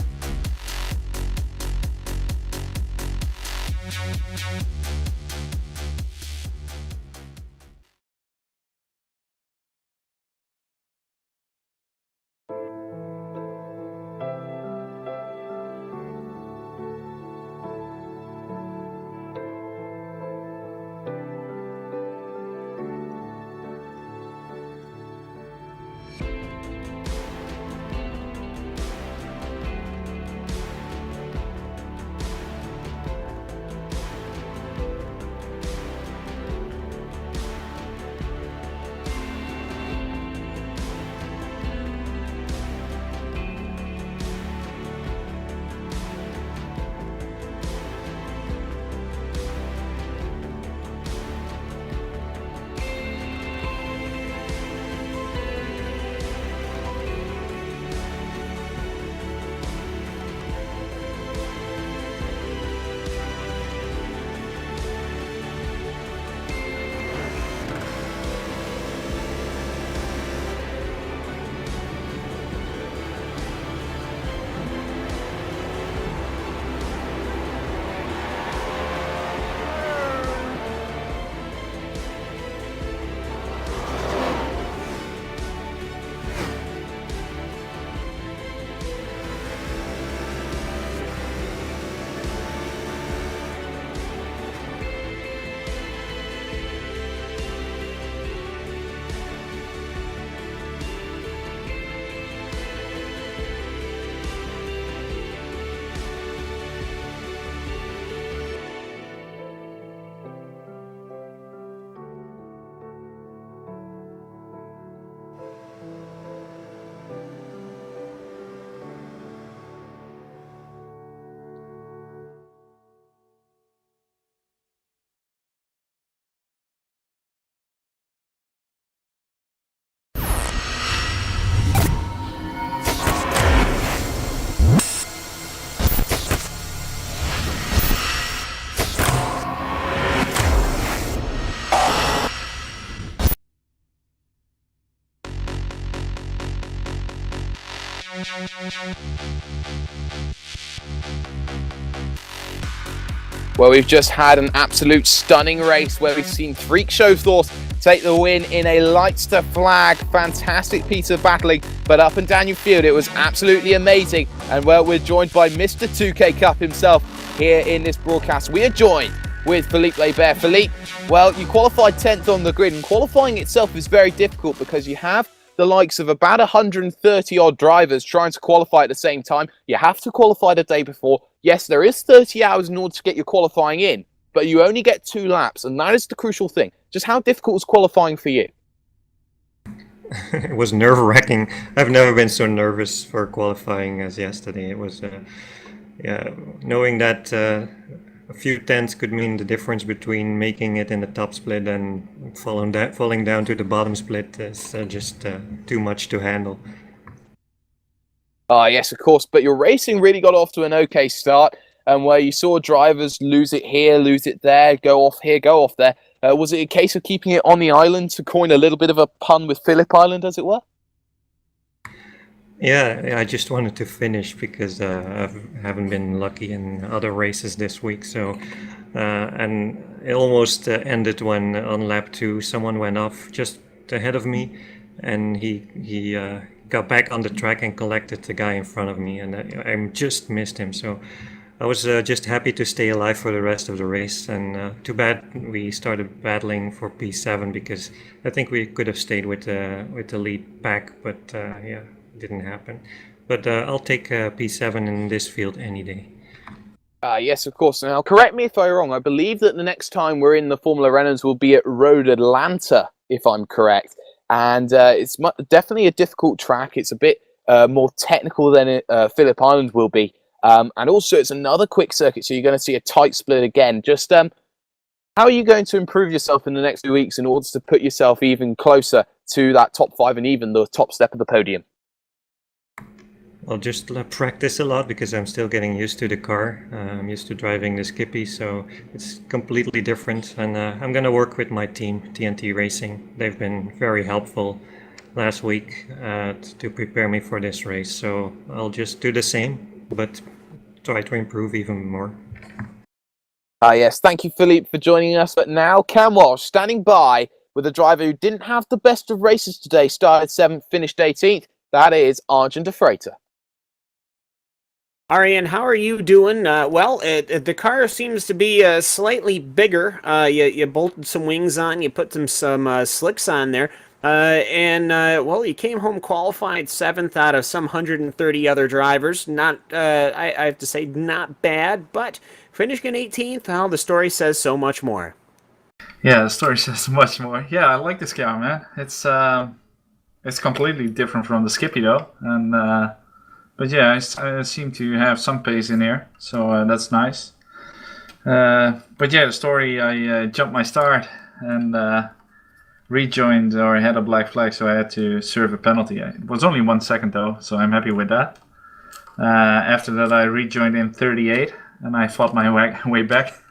Well, we've just had an absolute stunning race where we've seen Freak Show Thorst take the win in a lights to flag, fantastic piece of battling, but up and down your field it was absolutely amazing. And well, we're joined by Mr. 2K Cup himself here in this broadcast. We are joined with Philippe Lebert. Philippe, well, you qualified 10th on the grid, and qualifying itself is very difficult because you have the likes of about 130 odd drivers trying to qualify at the same time. You have to qualify the day before. Yes, there is 30 hours in order to get your qualifying in, but you only get 2 laps, and that is the crucial thing. Just how difficult was qualifying for you? It was nerve-wracking. I've never been so nervous for qualifying as yesterday. It was, yeah, knowing that a few tenths could mean the difference between making it in the top split and falling down to the bottom split is just too much to handle. Yes, of course, but your racing really got off to an okay start, and where you saw drivers lose it here, lose it there, go off here, go off there. Was it a case of keeping it on the island, to coin a little bit of a pun with Phillip Island, as it were? Yeah, I just wanted to finish because I haven't been lucky in other races this week. So, and it almost ended when on lap 2 someone went off just ahead of me, and he got back on the track and collected the guy in front of me, and I just missed him. So I was just happy to stay alive for the rest of the race, and too bad we started battling for P7 because I think we could have stayed with the lead pack, but yeah, it didn't happen. But I'll take P7 in this field any day. Yes, of course. Now, correct me if I'm wrong. I believe that the next time we're in the Formula Renaults will be at Road Atlanta, if I'm correct. And it's definitely a difficult track. It's a bit more technical than Phillip Island will be. And also, it's another quick circuit, so you're going to see a tight split again. Just how are you going to improve yourself in the next 2 weeks in order to put yourself even closer to that top 5 and even the top step of the podium? I'll just practice a lot because I'm still getting used to the car. I'm used to driving the Skippy, so it's completely different. And I'm going to work with my team, TNT Racing. They've been very helpful last week to prepare me for this race. So I'll just do the same, but try to improve even more. Yes, thank you, Philippe, for joining us. But now, Cam Walsh standing by with a driver who didn't have the best of races today, started 7th, finished 18th. That is Arjun de Freitas. Ariane, how are you doing? Well, the car seems to be slightly bigger. You bolted some wings on, you put some slicks on there, well, you came home qualified 7th out of some 130 other drivers. Not, I have to say, not bad, but finishing 18th, well, the story says so much more. Yeah, the story says much more. Yeah, I like this car, man. It's completely different from the Skippy, though, and. But yeah, I seem to have some pace in here, so that's nice. But yeah, the story, I jumped my start and rejoined or had a black flag, so I had to serve a penalty. It was only 1 second though, so I'm happy with that. After that, I rejoined in 38, and I fought my way back.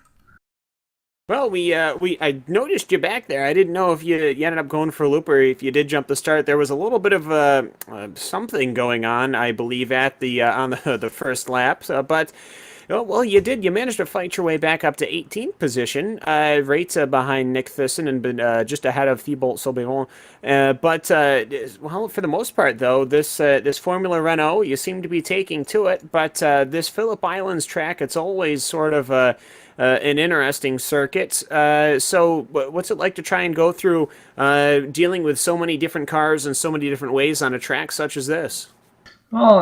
Well, I noticed you back there. I didn't know if you ended up going for a loop or if you did jump the start. There was a little bit of something going on, I believe, at the on the first lap. But oh, well, you did. You managed to fight your way back up to 18th position, right behind Nick Thyssen and just ahead of Thibault Soberon. But well, for the most part, though, this Formula Renault, you seem to be taking to it. But this Phillip Islands track, it's always sort of an interesting circuit. So what's it like to try and go through dealing with so many different cars and so many different ways on a track such as this? Well,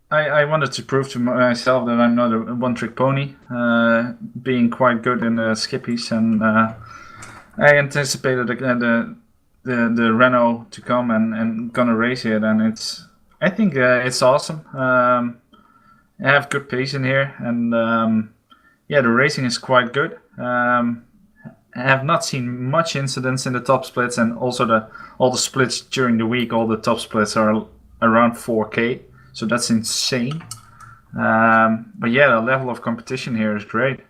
I wanted to prove to myself that I'm not a one-trick pony, being quite good in the Skippies, and I anticipated the Renault to come and gonna race it, and I think it's awesome. I have good pace in here, and yeah, the racing is quite good. I have not seen much incidents in the top splits, and also all the splits during the week, all the top splits are around 4K, so that's insane. But yeah, the level of competition here is great.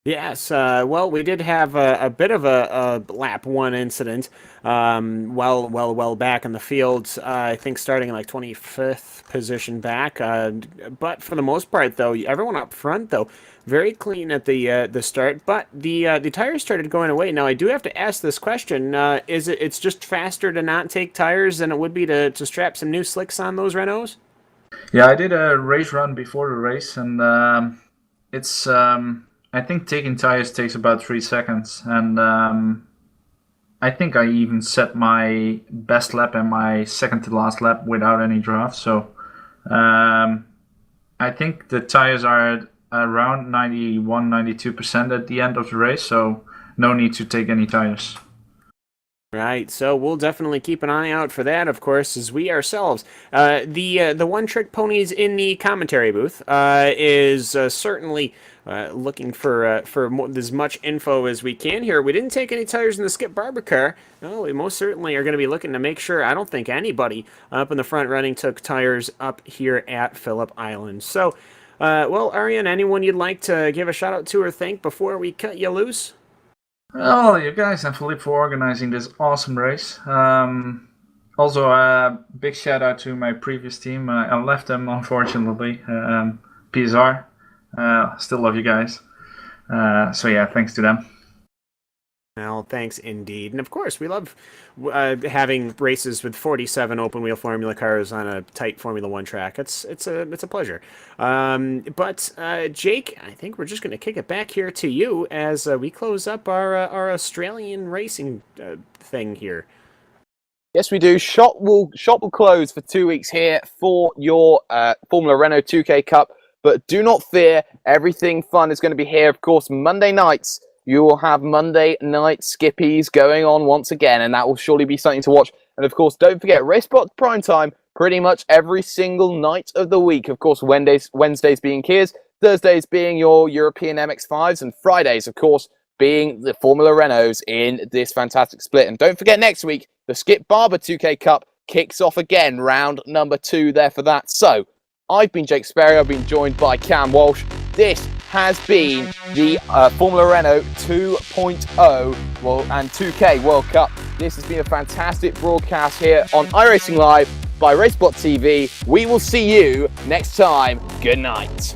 Yes, well, we did have a bit of a lap 1 incident well back in the field, I think starting in like 25th position back. But for the most part, though, everyone up front, though, very clean at the start. But the tires started going away. Now, I do have to ask this question. It's just faster to not take tires than it would be to strap some new slicks on those Renaults? Yeah, I did a race run before the race, and it's... I think taking tires takes about 3 seconds, and I think I even set my best lap and my second to last lap without any draft. So I think the tires are at around 91, 92% at the end of the race, so no need to take any tires. Right, so we'll definitely keep an eye out for that, of course, as we ourselves. The One Trick Ponies in the commentary booth is certainly looking for as much info as we can here. We didn't take any tires in the Skip Barber car. No, we most certainly are going to be looking to make sure. I don't think anybody up in the front running took tires up here at Phillip Island. So, well, Aryan, anyone you'd like to give a shout out to or thank before we cut you loose? Well, you guys and Phillip for organizing this awesome race. Also, a big shout out to my previous team. I left them, unfortunately. PSR. Still love you guys. So yeah, thanks to them. Well, thanks indeed. And of course, we love having races with 47 open-wheel Formula cars on a tight Formula 1 track. It's a pleasure. But Jake, I think we're just going to kick it back here to you as we close up our Australian racing thing here. Yes, we do. Shop will close for 2 weeks here for your Formula Renault 2K Cup. But do not fear, everything fun is going to be here. Of course, Monday nights, you will have Monday night skippies going on once again, and that will surely be something to watch. And of course, don't forget, RaceSpot Prime Time, pretty much every single night of the week. Of course, Wednesdays being Kia's, Thursdays being your European MX-5s, and Fridays, of course, being the Formula Renaults in this fantastic split. And don't forget, next week, the Skip Barber 2K Cup kicks off again, round number 2 there for that. So, I've been Jake Sperry, I've been joined by Cam Walsh. This has been the Formula Renault 2.0 and 2K World Cup. This has been a fantastic broadcast here on iRacingLive by RaceSpotTV. We will see you next time. Good night.